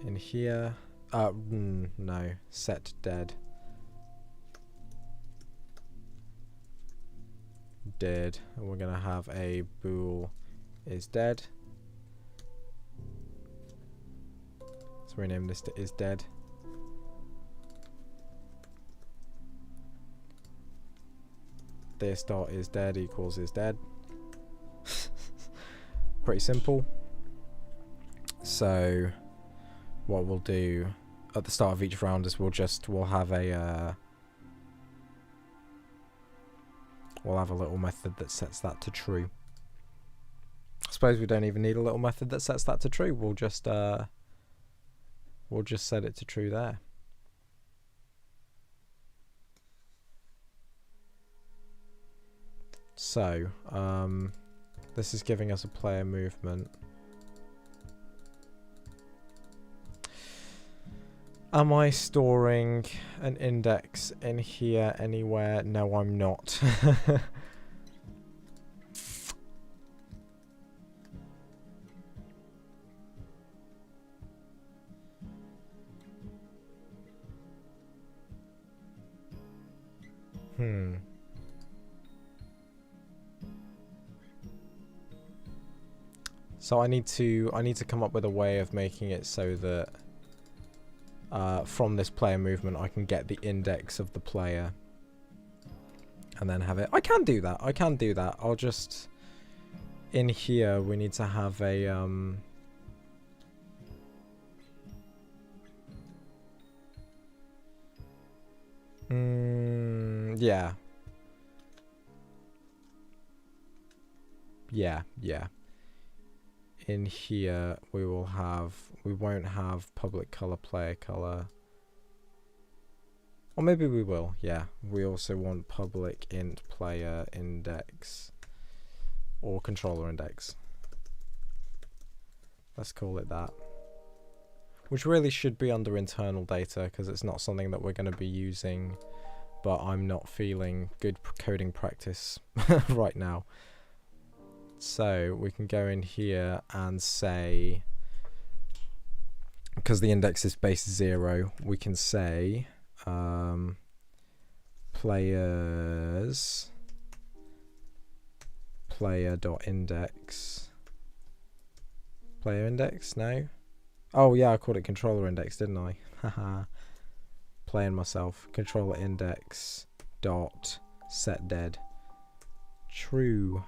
in here. No, set dead. Dead. And we're gonna have a bool is dead. Let's rename this to is dead. This dot is dead equals is dead. Pretty simple. So what we'll do at the start of each round is we'll have a little method that sets that to true. I suppose we don't even need a little method that sets that to true. We'll just set it to true there. So this is giving us a player movement. Am I storing an index in here anywhere? No, I'm not. So I need to come up with a way of making it so that from this player movement I can get the index of the player and then have it. I can do that. I'll just, in here we need to have a yeah. In here we won't have public color, player color, or maybe we will. Yeah, we also want public int player index or controller index. Let's call it that, which really should be under internal data because it's not something that we're going to be using, but I'm not feeling good coding practice right now. So we can go in here and say, because the index is base 0, we can say players player.index. Player index? No? Oh yeah, I called it controller index, didn't I? Haha. Playing myself. Controller index dot set dead. True.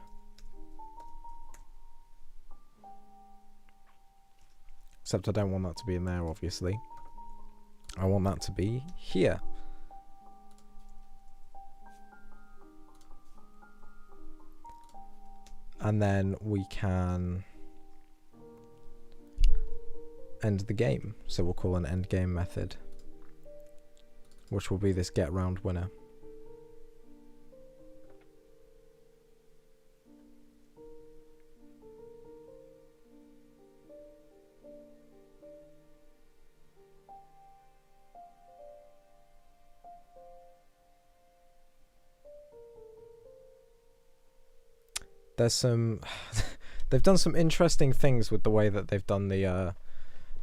Except I don't want that to be in there, obviously. I want that to be here. And then we can end the game. So we'll call an end game method, which will be this get round winner. They've done some interesting things with the way that they've done the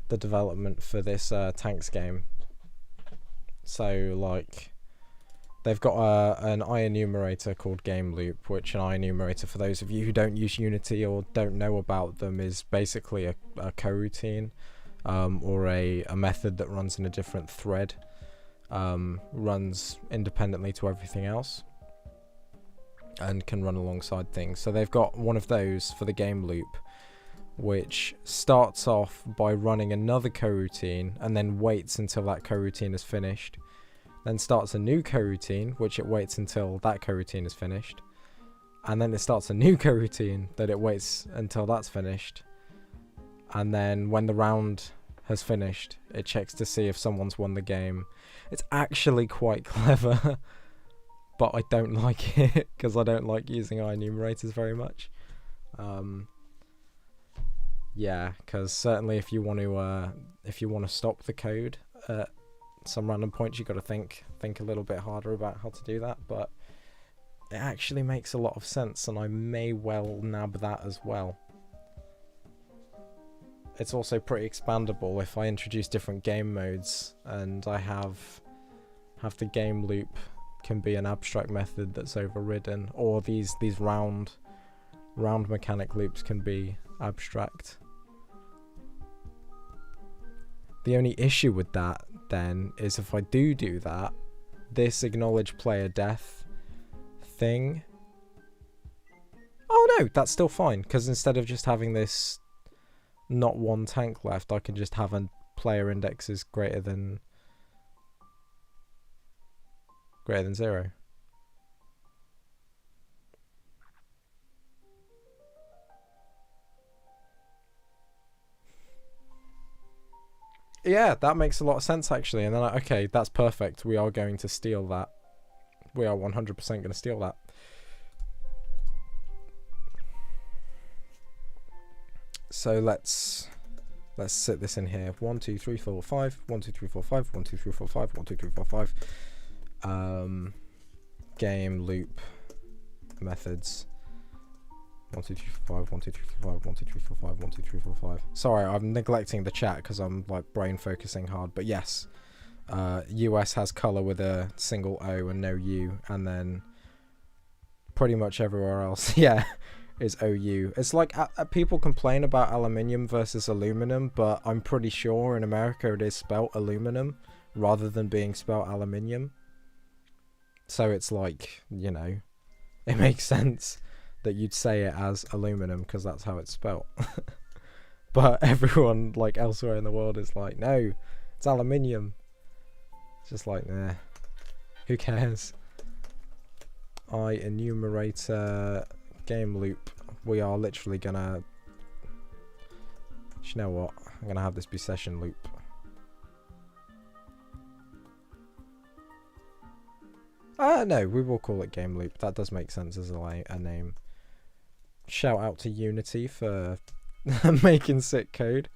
development for this tanks game. So like they've got an IEnumerator called game loop, which an IEnumerator, for those of you who don't use Unity or don't know about them, is basically a coroutine or a method that runs in a different thread, runs independently to everything else, and can run alongside things. So they've got one of those for the game loop, which starts off by running another coroutine and then waits until that coroutine is finished, then starts a new coroutine, which it waits until that coroutine is finished, and then it starts a new coroutine that it waits until that's finished, and then when the round has finished it checks to see if someone's won the game. It's actually quite clever. But I don't like it because I don't like using IEnumerators very much. Yeah, because certainly if you want to stop the code at some random point, you've got to think a little bit harder about how to do that. But it actually makes a lot of sense, and I may well nab that as well. It's also pretty expandable if I introduce different game modes, and I have the game loop can be an abstract method that's overridden, or these round round mechanic loops can be abstract. The only issue with that then is if I do that, this acknowledge player death thing. Oh no, that's still fine, because instead of just having this not one tank left, I can just have a player indexes greater than 0. Yeah, that makes a lot of sense actually. And then okay, that's perfect. We are going to steal that. We are 100% going to steal that. So let's sit this in here. 1 2 3 4 5 1 2 3 4 5 1 2 3 4 5 1 2 3 4 5 game loop methods 1 2 3 4 5 1 2 3 4 5 1 2 3 4 5 1 2 3 4 5. Sorry, I'm neglecting the chat because I'm like brain focusing hard, but yes, US has color with a single O and no U, and then pretty much everywhere else yeah is OU. It's like people complain about aluminium versus aluminum, but I'm pretty sure in America it is spelt aluminum rather than being spelt aluminium. So it's like, you know, it makes sense that you'd say it as aluminum because that's how it's spelt. But everyone like elsewhere in the world is like, no, it's aluminium. It's just like, nah, who cares? Enumerator game loop. We are literally gonna, you know what, I'm gonna have this be session loop. No, we will call it game loop. That does make sense as a name. Shout out to Unity for making sick code.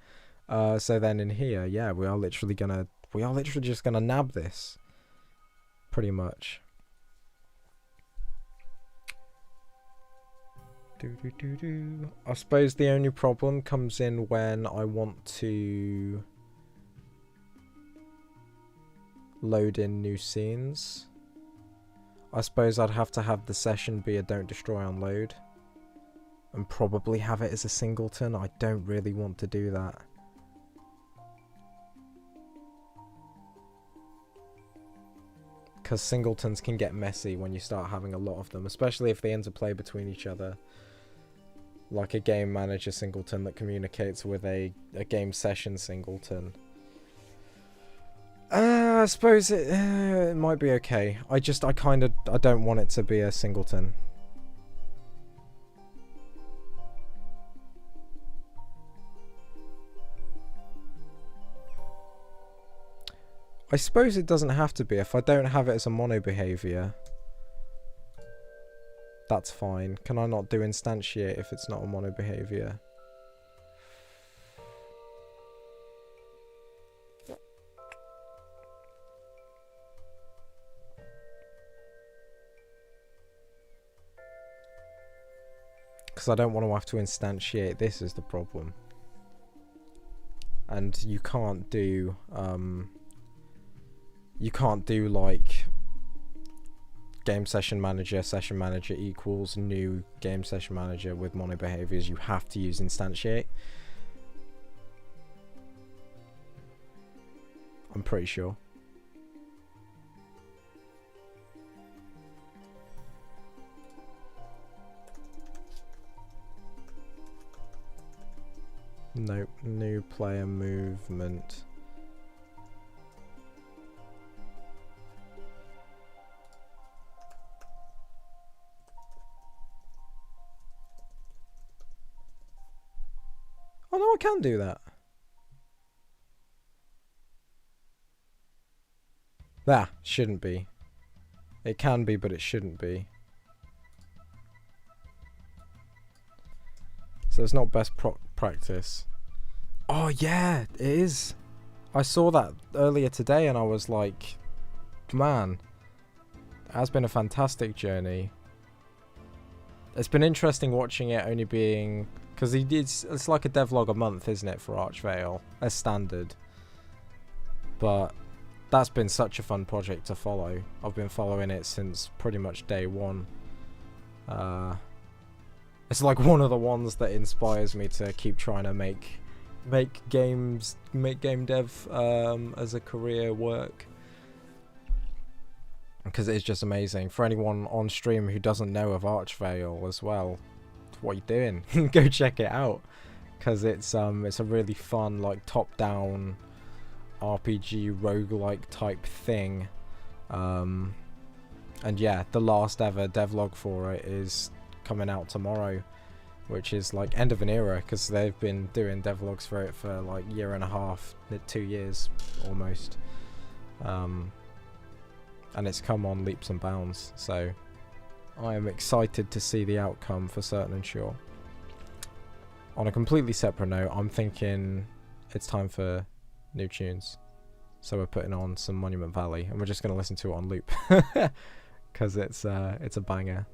So then in here, yeah, we are literally just gonna nab this, pretty much. I suppose the only problem comes in when I want to load in new scenes. I suppose I'd have to have the session be a don't destroy unload and probably have it as a singleton. I don't really want to do that. Because singletons can get messy when you start having a lot of them, especially if they interplay between each other. Like a game manager singleton that communicates with a game session singleton. I suppose it might be okay. I don't want it to be a singleton. I suppose it doesn't have to be. If I don't have it as a mono behavior, that's fine. Can I not do instantiate if it's not a mono behavior? Because I don't want to have to instantiate this is the problem. And you can't do like game session manager equals new game session manager with mono behaviors. You have to use instantiate. I'm pretty sure. Nope, new player movement. Oh no, I can do that. That shouldn't be. It can be, but it shouldn't be. So it's not best practice. Oh yeah, it is. I saw that earlier today and I was like, man, it has been a fantastic journey. It's been interesting watching it only being... Because it's like a devlog a month, isn't it, for Archvale? As standard. But that's been such a fun project to follow. I've been following it since pretty much day one. It's like one of the ones that inspires me to keep trying to make game dev as a career work, because it is just amazing. For anyone on stream who doesn't know of Archvale as well, what are you doing? Go check it out, because it's a really fun, like, top-down RPG roguelike type thing. And yeah, the last ever devlog for it is coming out tomorrow, which is like end of an era, because they've been doing devlogs for it for like a year and a half, 2 years almost, and it's come on leaps and bounds, so I am excited to see the outcome for certain and sure. On a completely separate note, I'm thinking it's time for new tunes, so we're putting on some Monument Valley and we're just going to listen to it on loop because it's a banger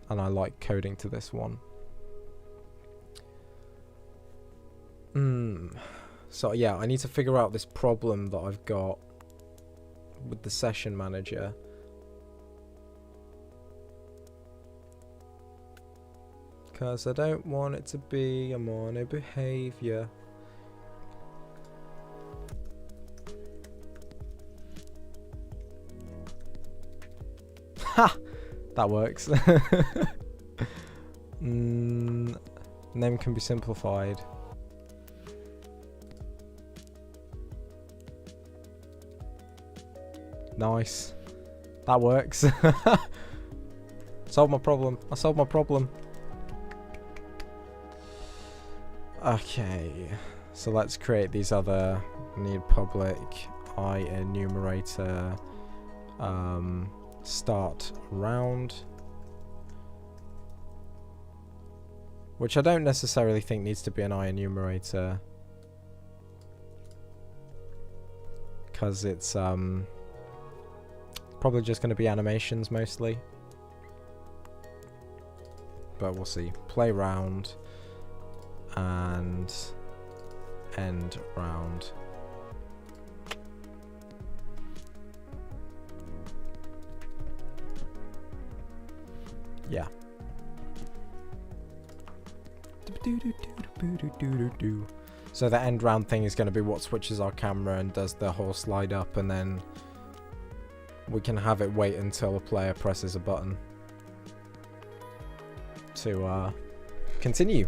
and I like coding to this one. So yeah, I need to figure out this problem that I've got with the session manager. Because I don't want it to be a mono behavior. Ha! That works. Name can be simplified. Nice. That works. Solved my problem. I solved my problem. Okay. So let's create these other need public I enumerator start round. Which I don't necessarily think needs to be an I enumerator. Because it's probably just going to be animations mostly, but we'll see. Play round and end round. Yeah. So the end round thing is going to be what switches our camera and does the whole slide up, and then we can have it wait until a player presses a button to continue.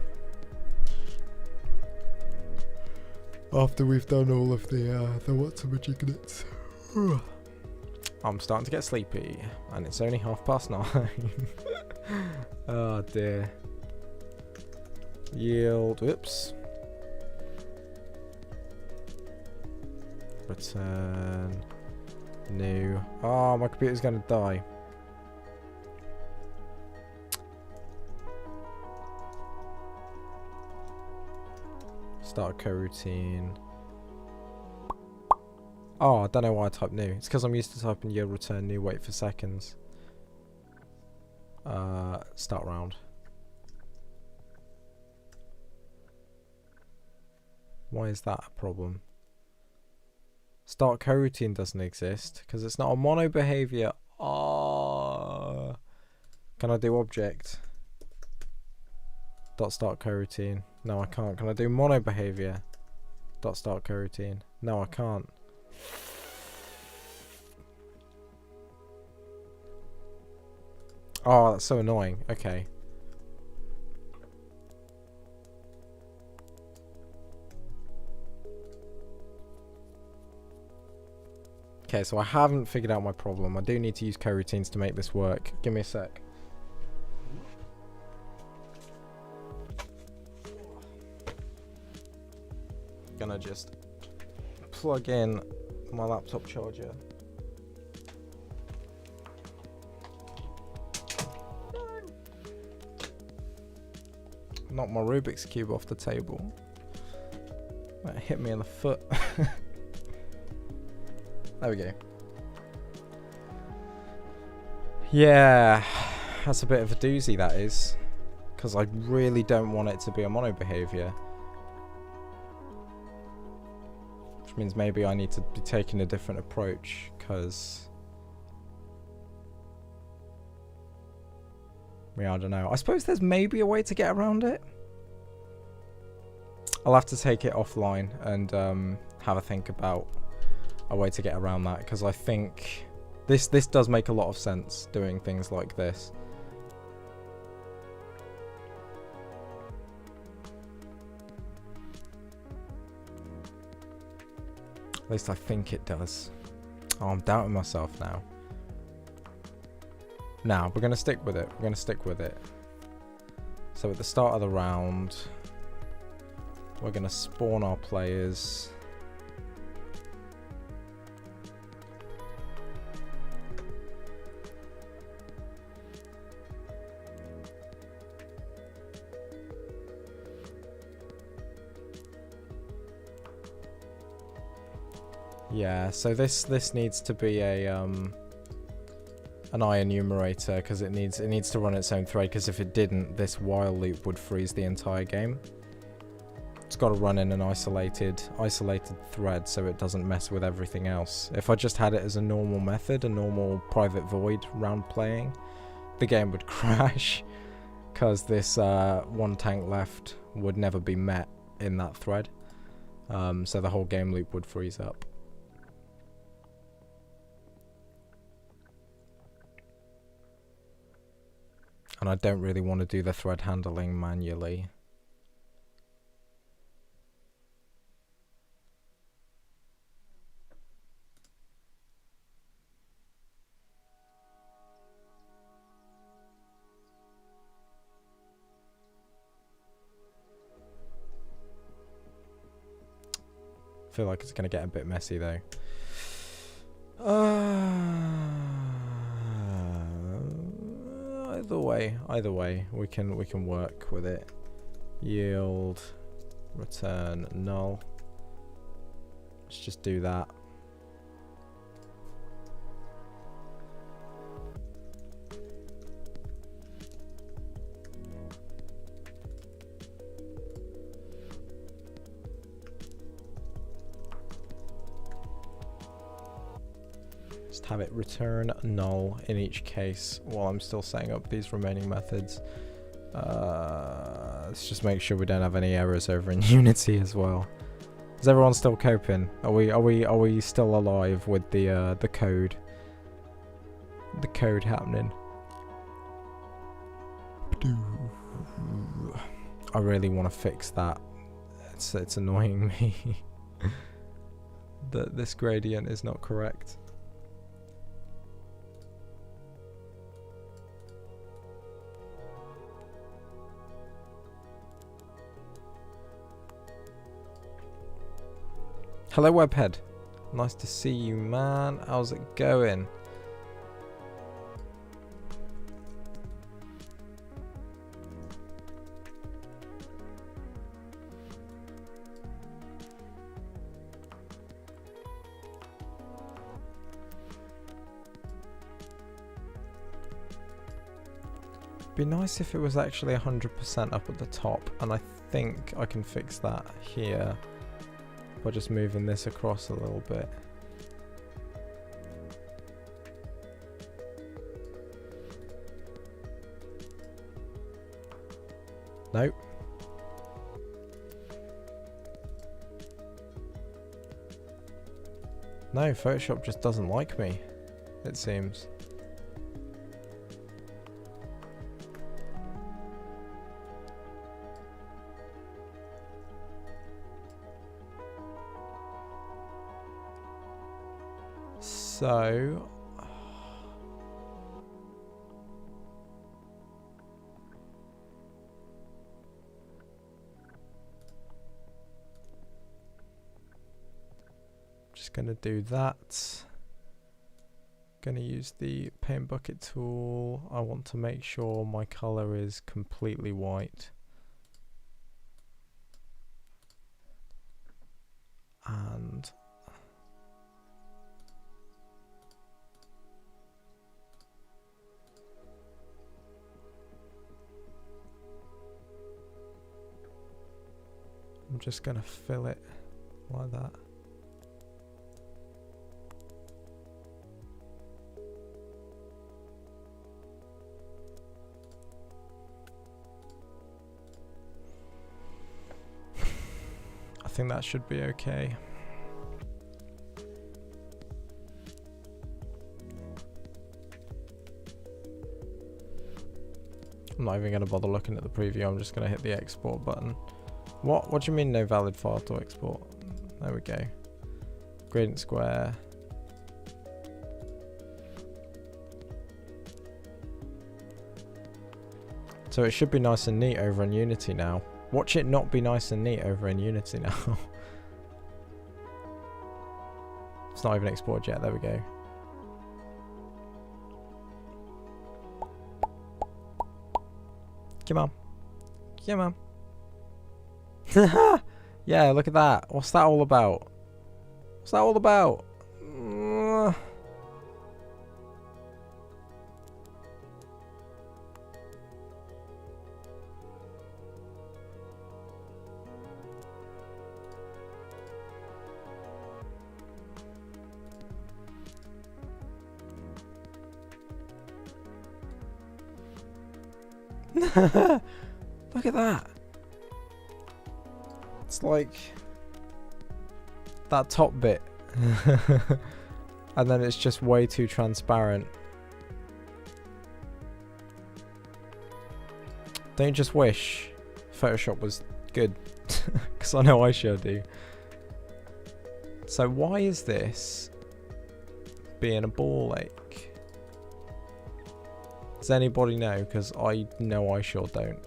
After we've done all of the what's-a-majignets. I'm starting to get sleepy, and it's only 9:30. Oh dear. Yield, whoops. Return. New. Oh, my computer's gonna die. Start a coroutine. Oh, I don't know why I typed new. It's because I'm used to typing yield return new, wait for seconds. Start round. Why is that a problem? Start coroutine doesn't exist because it's not a mono behavior. Oh. Can I do object? Dot start coroutine. No, I can't. Can I do mono behavior? Dot start coroutine. No, I can't. Oh, that's so annoying. Okay. Okay, so I haven't figured out my problem. I do need to use coroutines to make this work. Give me a sec. Gonna just plug in my laptop charger. Knock my Rubik's Cube off the table. That hit me in the foot. There we go. Yeah, that's a bit of a doozy, that is. Because I really don't want it to be a mono behavior. Which means maybe I need to be taking a different approach, because Yeah, I don't know. I suppose there's maybe a way to get around it. I'll have to take it offline and have a think about a way to get around that, because I think this does make a lot of sense, doing things like this. At least I think it does. Oh, I'm doubting myself now. Now, we're going to stick with it. We're going to stick with it. So at the start of the round, we're going to spawn our players. Yeah, so this needs to be a an I enumerator, because it needs to run its own thread, because if it didn't, this while loop would freeze the entire game. It's got to run in an isolated thread so it doesn't mess with everything else. If I just had it as a normal method, a normal private void round playing, the game would crash, because this one tank left would never be met in that thread. So the whole game loop would freeze up. And I don't really want to do the thread handling manually. I feel like it's going to get a bit messy though. Either way, we can work with it. Yield, return null. Let's just do that. Just have it return null in each case while I'm still setting up these remaining methods. Let's just make sure we don't have any errors over in Unity as well. Is everyone still coping? Are we still alive with the code? The code happening. I really want to fix that. It's annoying me that this gradient is not correct. Hello Webhead, nice to see you, man. How's it going? Be nice if it was actually 100% up at the top, and I think I can fix that here by just moving this across a little bit. Nope. No, Photoshop just doesn't like me, it seems. So just gonna do that. Gonna use the paint bucket tool. I want to make sure my color is completely white. And I'm just gonna fill it like that. think that should be okay. I'm not even going to bother looking at the preview. I'm just going to hit the export button. What do you mean no valid file to export? There we go. Gradient square. So it should be nice and neat over in Unity now. Watch it not be nice and neat over in Unity now. It's not even exported yet. There we go. Come on. Come on. Yeah, look at that. What's that all about? What's that all about? Look at that. It's like that top bit. And then it's just way too transparent. Don't you just wish Photoshop was good? Because I know I sure do. So why is this being a ball ache? Does anybody know? Because I know I sure don't.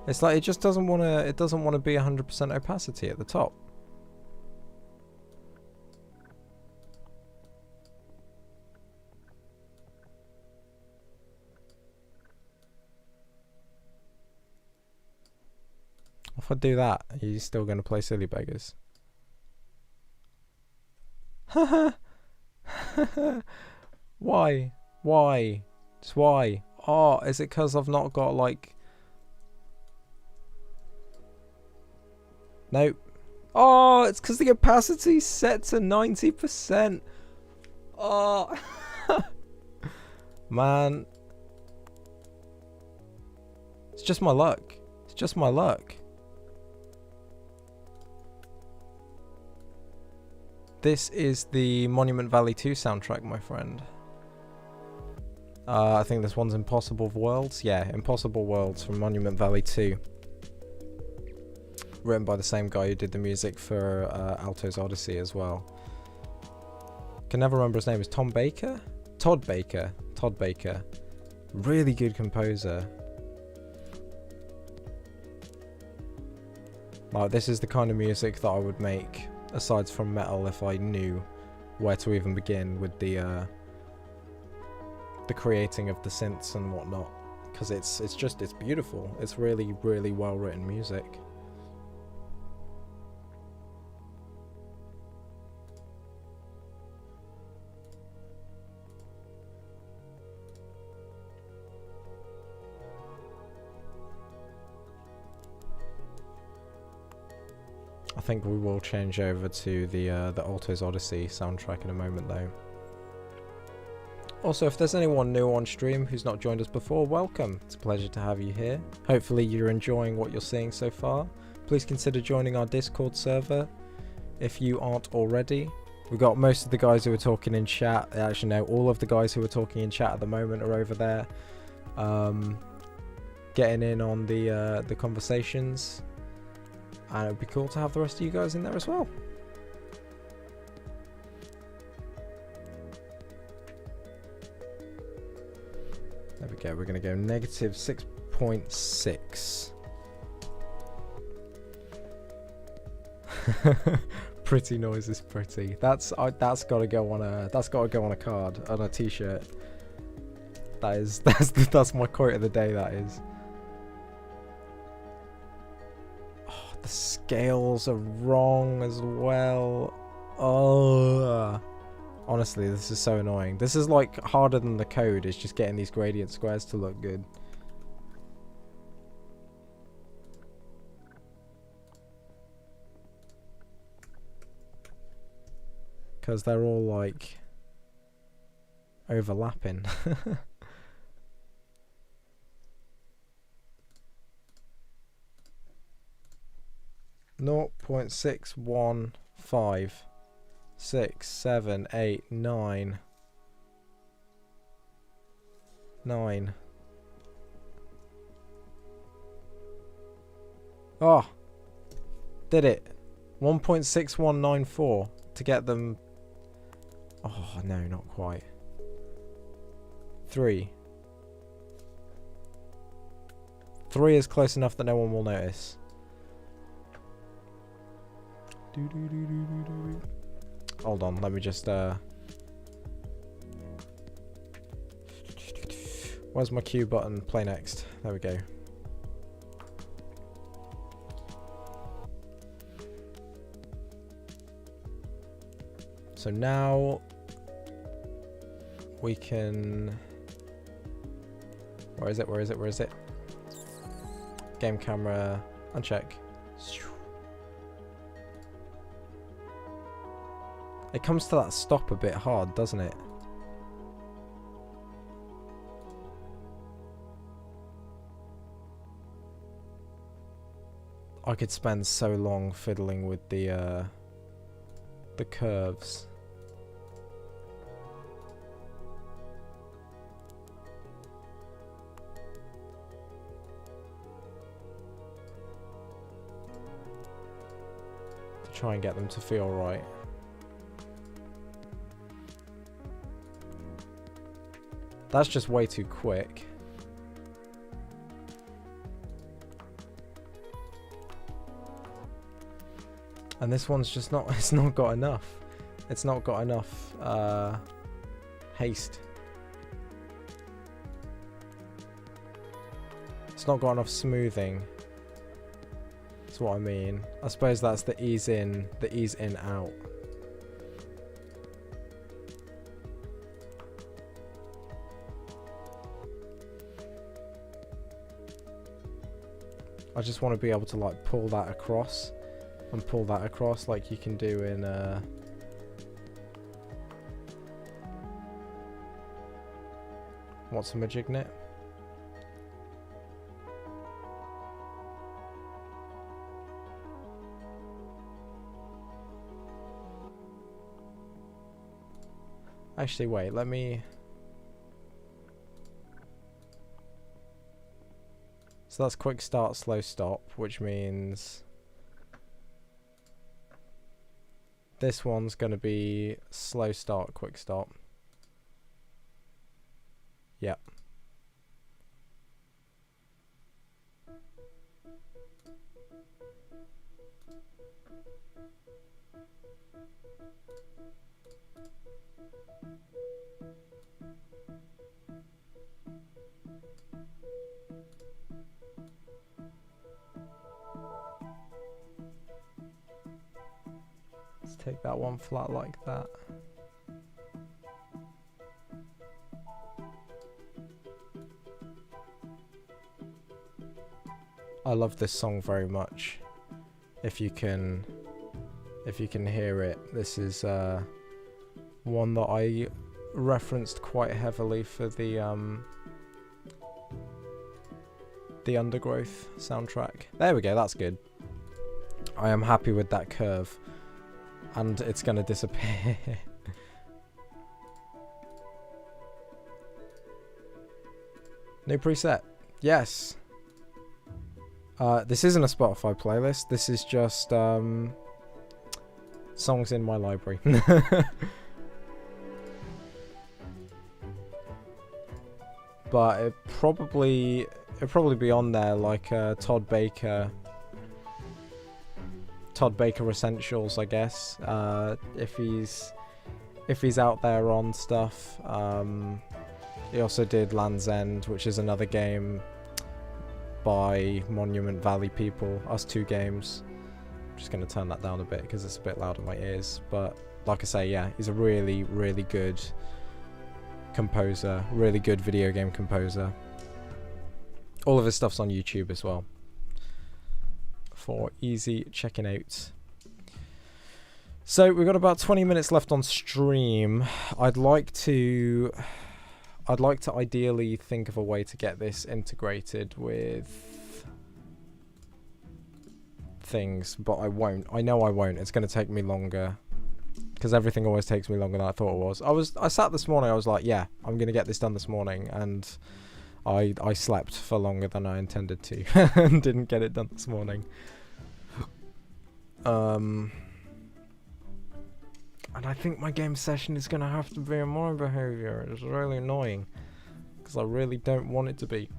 It's like it just doesn't want to. It doesn't want to be 100% opacity at the top. If I do that, are you still going to play silly beggars? Why? Why? Just why? Oh, is it because I've not got like... Nope. Oh, it's because the opacity's set to 90%. Oh. Man. It's just my luck. It's just my luck. This is the Monument Valley 2 soundtrack, my friend. I think this one's Impossible Worlds. Yeah, Impossible Worlds from Monument Valley 2. Written by the same guy who did the music for Alto's Odyssey as well. Can never remember his name. Is Tom Baker? Todd Baker. Todd Baker. Really good composer. Like, this is the kind of music that I would make, aside from metal, if I knew where to even begin with the creating of the synths and whatnot, because it's beautiful. It's really, really well written music. I think we will change over to the Alto's Odyssey soundtrack in a moment though. Also, if there's anyone new on stream who's not joined us before, welcome. It's a pleasure to have you here. Hopefully you're enjoying what you're seeing so far. Please consider joining our Discord server if you aren't already. We've got most of the guys who are talking in chat. Actually, no, all of the guys who are talking in chat at the moment are over there, getting in on the conversations. And it would be cool to have the rest of you guys in there as well. There we go, we're going to go negative 6.6. Pretty noise is pretty. That's got to go on a card, on a t-shirt. That's my quote of the day, that is. Oh, the scales are wrong as well. Oh. Honestly, this is so annoying. This is like harder than the code. It's just getting these gradient squares to look good. because they're all like overlapping. 0.6156789. Oh, did it. 1.6194 to get them. Oh no, not quite. 3 is close enough that no one will notice. Hold on, let me just where's my Q button? Play next. There we go. So now we can... Where is it? Where is it? Where is it? Game camera, uncheck. It comes to that stop a bit hard, doesn't it? I could spend so long fiddling with the curves. To try and get them to feel right. That's just way too quick. And this one's just not, it's not got enough. It's not got enough haste. It's not got enough smoothing. That's what I mean. I suppose that's the ease in out. I just want to be able to like pull that across and pull that across like you can do in what's a Majignet? Actually wait, let me... So that's quick start, slow stop, which means this one's going to be slow start, quick stop. Yep. Let's take that one flat like that. I love this song very much. If you can hear it, this is one that I referenced quite heavily for the Undergrowth soundtrack. There we go, that's good. I am happy with that curve. And it's gonna disappear. New preset. Yes. This isn't a Spotify playlist. This is just songs in my library. But it'd probably be on there like Todd Baker Essentials, I guess. If he's out there on stuff. He also did Land's End, which is another game by Monument Valley people. Us two games. I'm just going to turn that down a bit because it's a bit loud in my ears. But like I say, yeah, he's a really, really good composer. Really good video game composer. All of his stuff's on YouTube as well, for easy checking out. So we've got about 20 minutes left on stream. I'd like to ideally think of a way to get this integrated with things, but I won't. I know I won't. It's going to take me longer, because everything always takes me longer than I thought it was. I sat this morning, I was like, yeah, I'm going to get this done this morning, and I slept for longer than I intended to and didn't get it done this morning. And I think my game session is going to have to be in my behaviour. It's really annoying, because I really don't want it to be.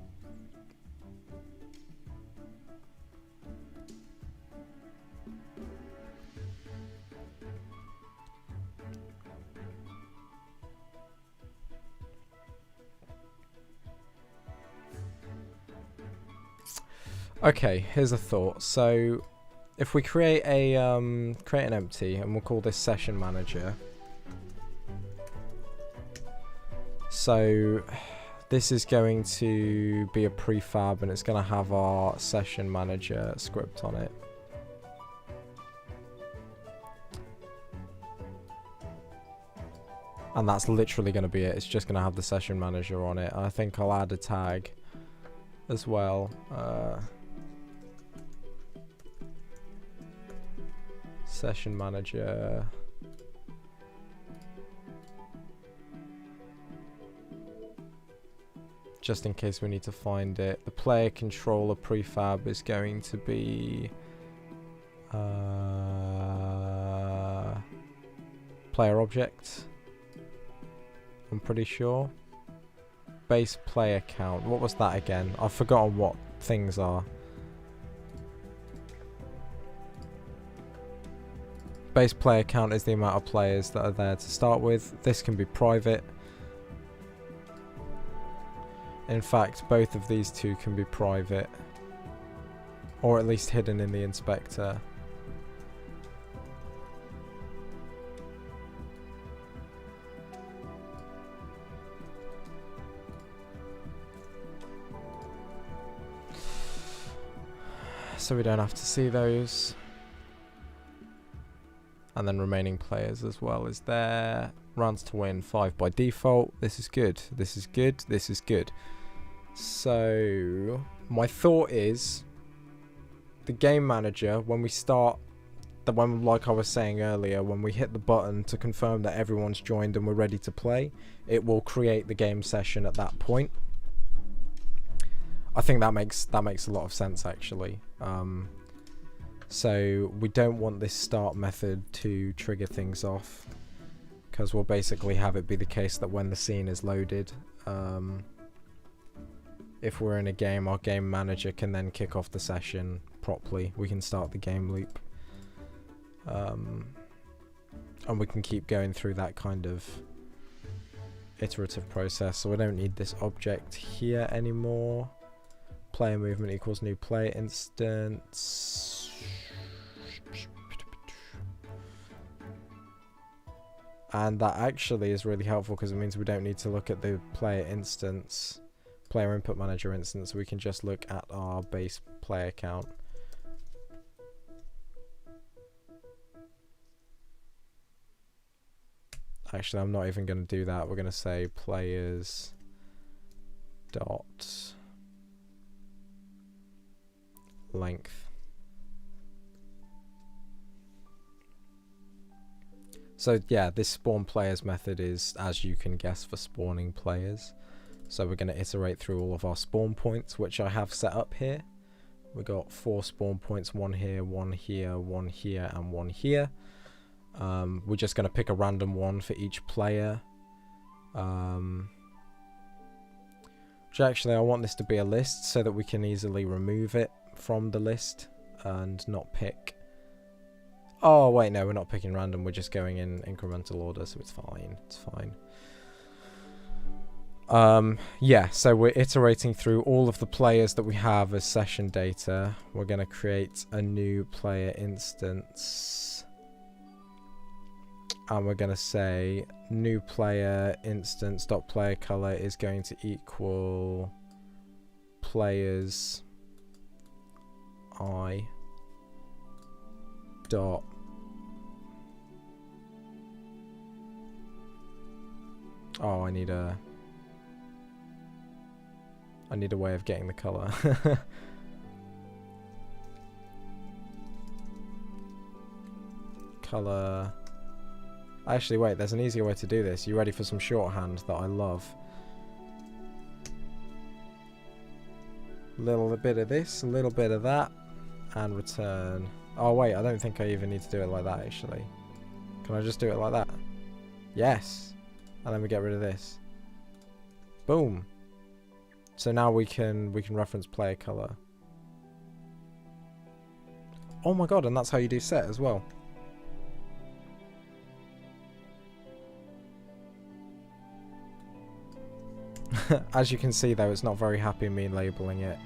Okay, here's a thought. So if we create an empty, and we'll call this session manager. So this is going to be a prefab, and it's going to have our session manager script on it. And that's literally going to be it. It's just going to have the session manager on it. I think I'll add a tag as well. Session manager. Just in case we need to find it. The player controller prefab is going to be player object. I'm pretty sure. Base player count. What was that again? I've forgotten what things are. Base player count is the amount of players that are there to start with. This can be private. In fact, both of these two can be private, or at least hidden in the inspector. So we don't have to see those. And then remaining players as well is there. Rounds to win 5 by default. This is good. This is good. This is good. So my thought is the game manager, when we start, like I was saying earlier, when we hit the button to confirm that everyone's joined and we're ready to play, it will create the game session at that point. I think that makes a lot of sense, actually. So we don't want this start method to trigger things off, because we'll basically have it be the case that when the scene is loaded, if we're in a game, our game manager can then kick off the session properly. We can start the game loop, and we can keep going through that kind of iterative process. So we don't need this object here anymore. Player movement equals new player instance. And that actually is really helpful, because it means we don't need to look at the player instance, player input manager instance. We can just look at our base player count. Actually, I'm not even going to do that. We're going to say players dot length. So yeah, this spawn players method is, as you can guess, for spawning players. So we're going to iterate through all of our spawn points, which I have set up here. We got 4 spawn points, 1 here, 1 here, 1 here, and 1 here. We're just going to pick a random one for each player. Which actually, I want this to be a list so that we can easily remove it from the list and not pick. Oh wait, no, we're not picking random, we're just going in incremental order, so it's fine, it's fine. Yeah, so we're iterating through all of the players that we have as session data. We're going to create a new player instance. And we're going to say new player instance dot player color is going to equal players I dot Oh, I need a way of getting the color. Color. Actually, wait, there's an easier way to do this. You ready for some shorthand that I love? A little bit of this, a little bit of that, and return. Oh wait, I don't think I even need to do it like that actually. Can I just do it like that? Yes. And then we get rid of this. Boom. So now we can reference player color. Oh my god, and that's how you do set as well. As you can see though, it's not very happy me labeling it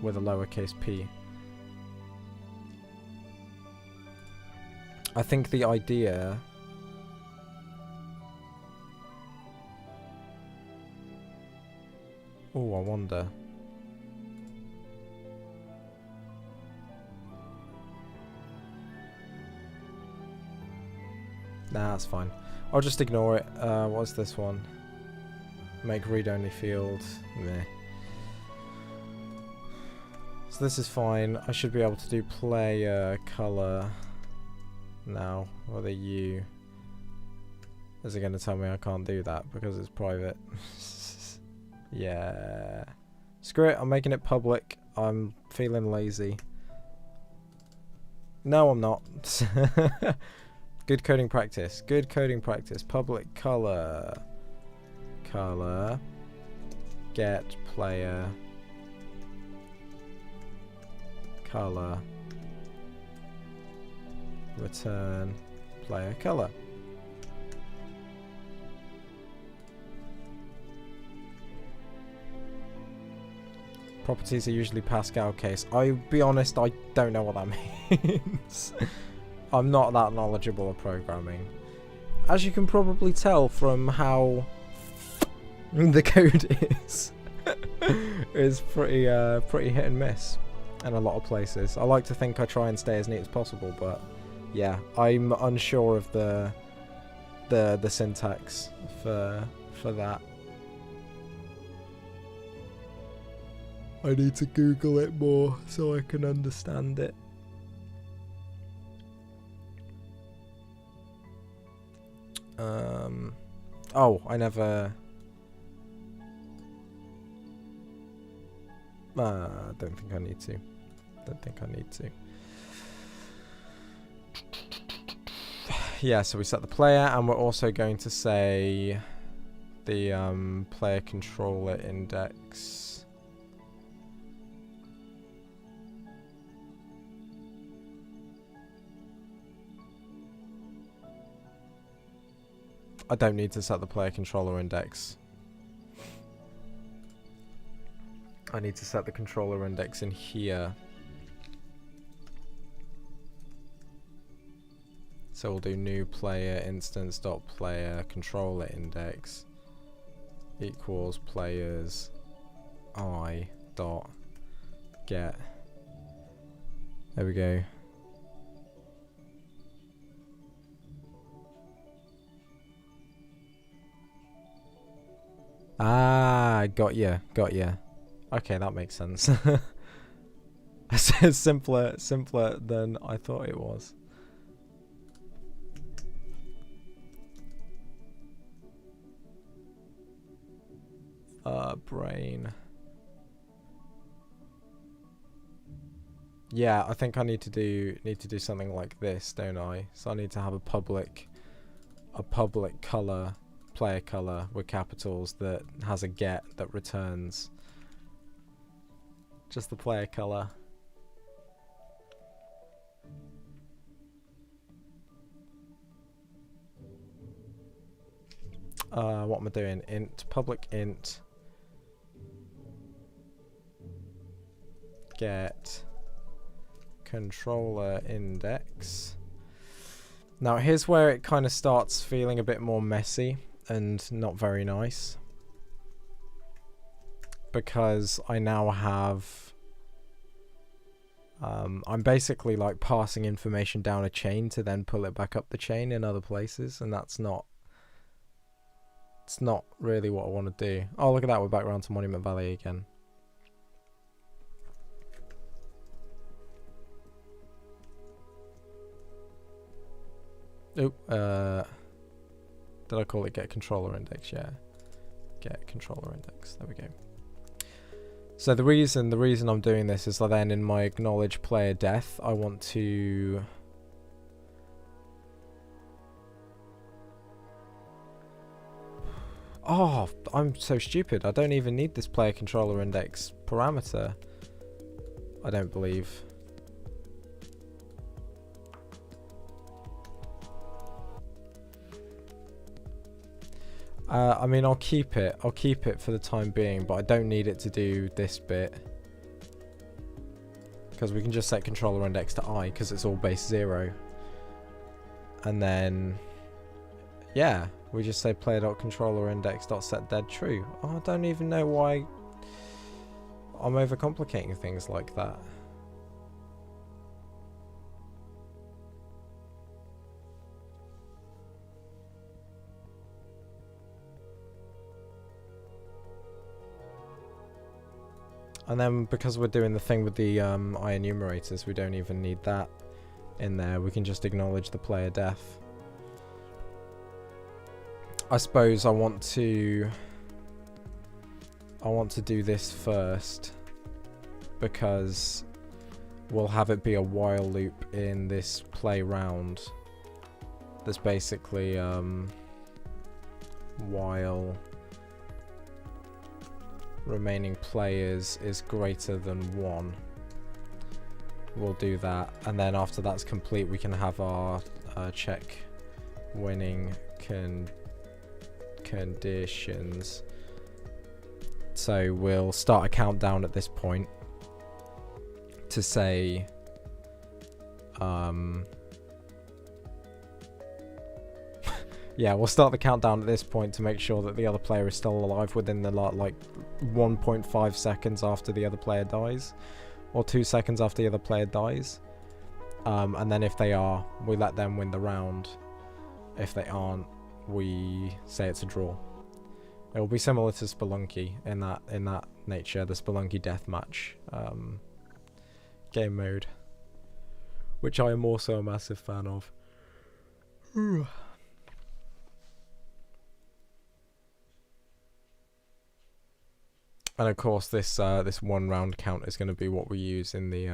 with a lowercase p. I think the idea... Oh, I wonder. Nah, that's fine. I'll just ignore it. What's this one? Make read-only field. Meh. So this is fine. I should be able to do player color now. Or the U. Is it going to tell me I can't do that because it's private? Yeah. Screw it. I'm making it public. I'm feeling lazy. No, I'm not. Good coding practice. Good coding practice. Public color. Color. Get player. Color. Return player color. Properties are usually Pascal case. I'll be honest, I don't know what that means. I'm not that knowledgeable of programming. As you can probably tell from how the code is pretty hit and miss in a lot of places. I like to think I try and stay as neat as possible, but yeah, I'm unsure of the syntax for that. I need to Google it more so I can understand it. Oh, I never... don't think I need to. Don't think I need to. Yeah, so we set the player, and we're also going to say the player controller index. I don't need to set the player controller index. I need to set the controller index in here. So we'll do new player instance dot player controller index equals players I dot get. There we go. Ah, got ya. Okay, that makes sense. It's simpler than I thought it was. Brain. Yeah, I think I need to do something like this, don't I? So I need to have a public color, player color with capitals that has a get that returns just the player color. What am I doing? Int, public int, get controller index. Now here's where it kind of starts feeling a bit more messy and not very nice, because I now have I'm basically like passing information down a chain to then pull it back up the chain in other places, and that's not It's not really what I want to do. Oh, look at that, we're back around to Monument Valley again. Oop, did I call it get controller index? Yeah, get controller index, there we go. So the reason I'm doing this is that then in my acknowledge player death, I want to oh, I'm so stupid. I don't even need this player controller index parameter. I don't believe. I mean, I'll keep it for the time being, but I don't need it to do this bit. Because we can just set controller index to I, because it's all base 0. And then, yeah, we just say player.controllerindex.setDead true. Oh, I don't even know why I'm overcomplicating things like that. And then because we're doing the thing with the I enumerators, we don't even need that in there. We can just acknowledge the player death. I suppose I want to do this first because we'll have it be a while loop in this play round. That's basically while remaining players is greater than 1. We'll do that, and then after that's complete we can have our check winning conditions. So we'll start a countdown at this point to say yeah, we'll start the countdown at this point to make sure that the other player is still alive within the like 1.5 seconds after the other player dies, or 2 seconds after the other player dies. And then if they are, we let them win the round. If they aren't, we say it's a draw. It will be similar to Spelunky in that nature, the Spelunky deathmatch game mode, which I am also a massive fan of. And of course, this 1 round count is going to be what we use in the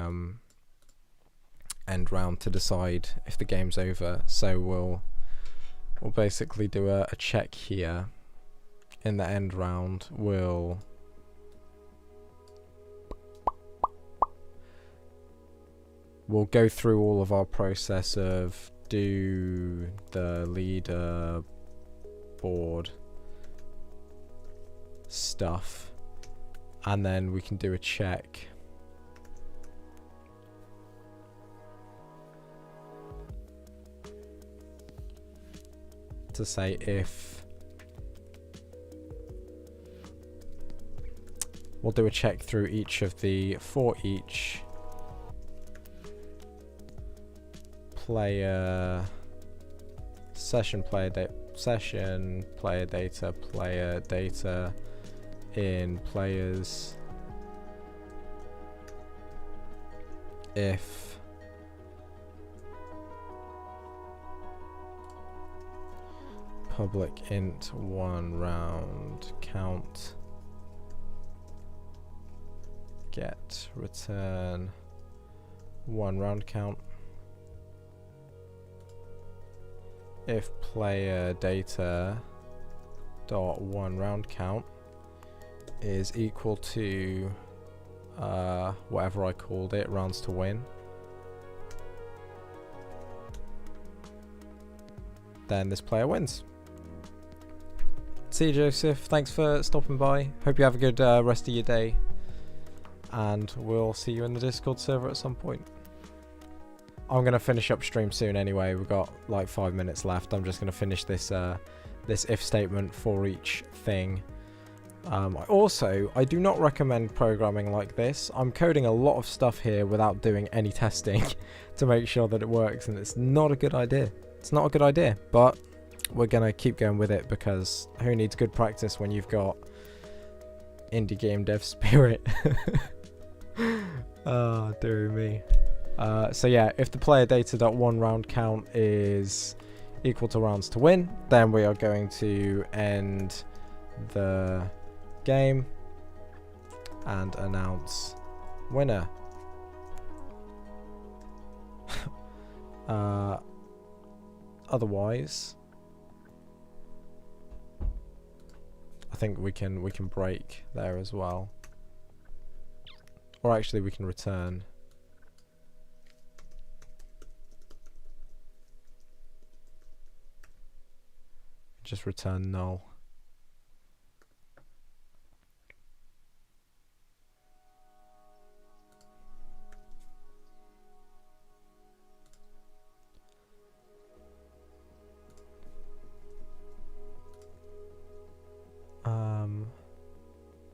end round to decide if the game's over. So we'll basically do a check here in the end round. We'll go through all of our process of do the leader board stuff. And then we can do a check. To say if... We'll do a check through each of the... For each player... Session player data... in players if public int 1 round count get return 1 round count if player data dot 1 round count is equal to whatever I called it, rounds to win, then this player wins. See you, Joseph. Thanks for stopping by. Hope you have a good rest of your day, and we'll see you in the Discord server at some point. I'm going to finish up stream soon anyway. We've got like 5 minutes left. I'm just going to finish this this if statement for each thing. I do not recommend programming like this. I'm coding a lot of stuff here without doing any testing to make sure that it works, and it's not a good idea. It's not a good idea, but we're gonna keep going with it, because who needs good practice when you've got indie game dev spirit? Oh, dear me. So yeah, if the player data.1 round count is equal to rounds to win, then we are going to end the game and announce winner. Otherwise, I think we can break there as well, or actually we can return. Just return null.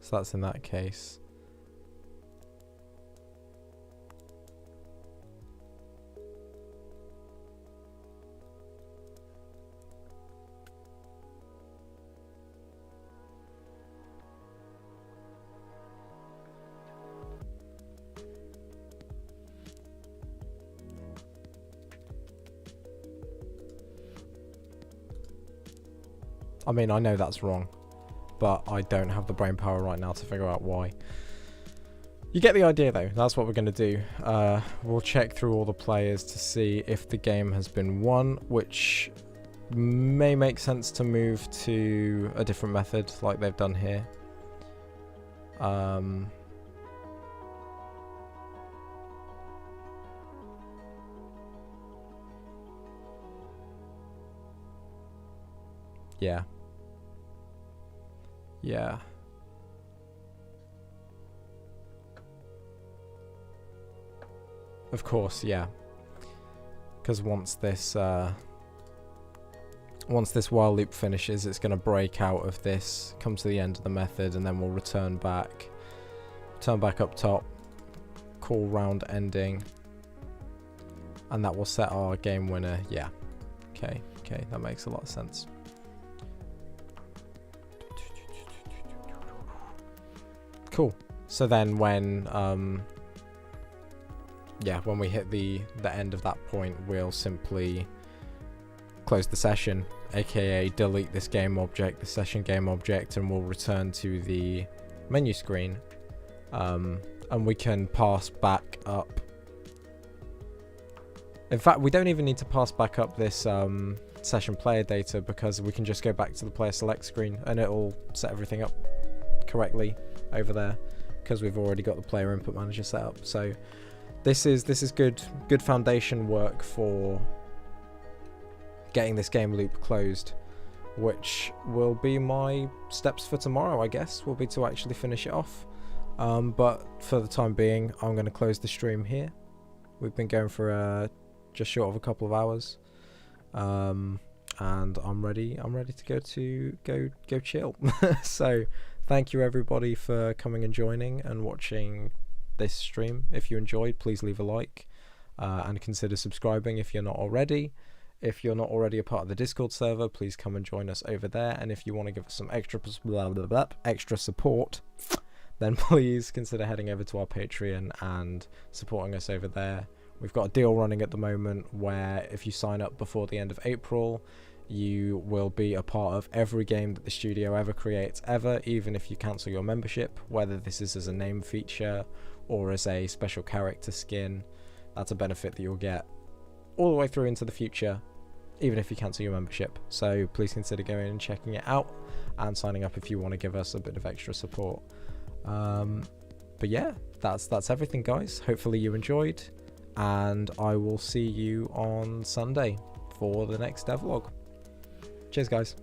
So that's in that case. I mean, I know that's wrong, but I don't have the brain power right now to figure out why. You get the idea though. That's what we're going to do. We'll check through all the players to see if the game has been won, which may make sense to move to a different method like they've done here. Yeah. Yeah. Of course, yeah. Because once this while loop finishes, it's going to break out of this, come to the end of the method, and then we'll return back up top, call round ending, and that will set our game winner. Yeah. Okay, that makes a lot of sense. Cool. So then when when we hit the end of that point, we'll simply close the session, aka delete this game object, the session game object, and we'll return to the menu screen, and we can pass back up. In fact, we don't even need to pass back up this session player data, because we can just go back to the player select screen and it'll set everything up correctly over there, because we've already got the player input manager set up. So this is good foundation work for getting this game loop closed, which will be my steps for tomorrow, I guess, will be to actually finish it off. But for the time being, I'm going to close the stream here. We've been going for just short of a couple of hours, and I'm ready to go chill. So thank you everybody for coming and joining and watching this stream. If you enjoyed, please leave a like, and consider subscribing if you're not already. If you're not already a part of the Discord server, please come and join us over there. And if you want to give us some extra support, then please consider heading over to our Patreon and supporting us over there. We've got a deal running at the moment where if you sign up before the end of April, you will be a part of every game that the studio ever creates ever, even if you cancel your membership, whether this is as a name feature or as a special character skin. That's a benefit that you'll get all the way through into the future, even if you cancel your membership. So please consider going and checking it out and signing up if you want to give us a bit of extra support. But yeah, that's everything, guys. Hopefully you enjoyed, and I will see you on Sunday for the next devlog. Cheers, guys.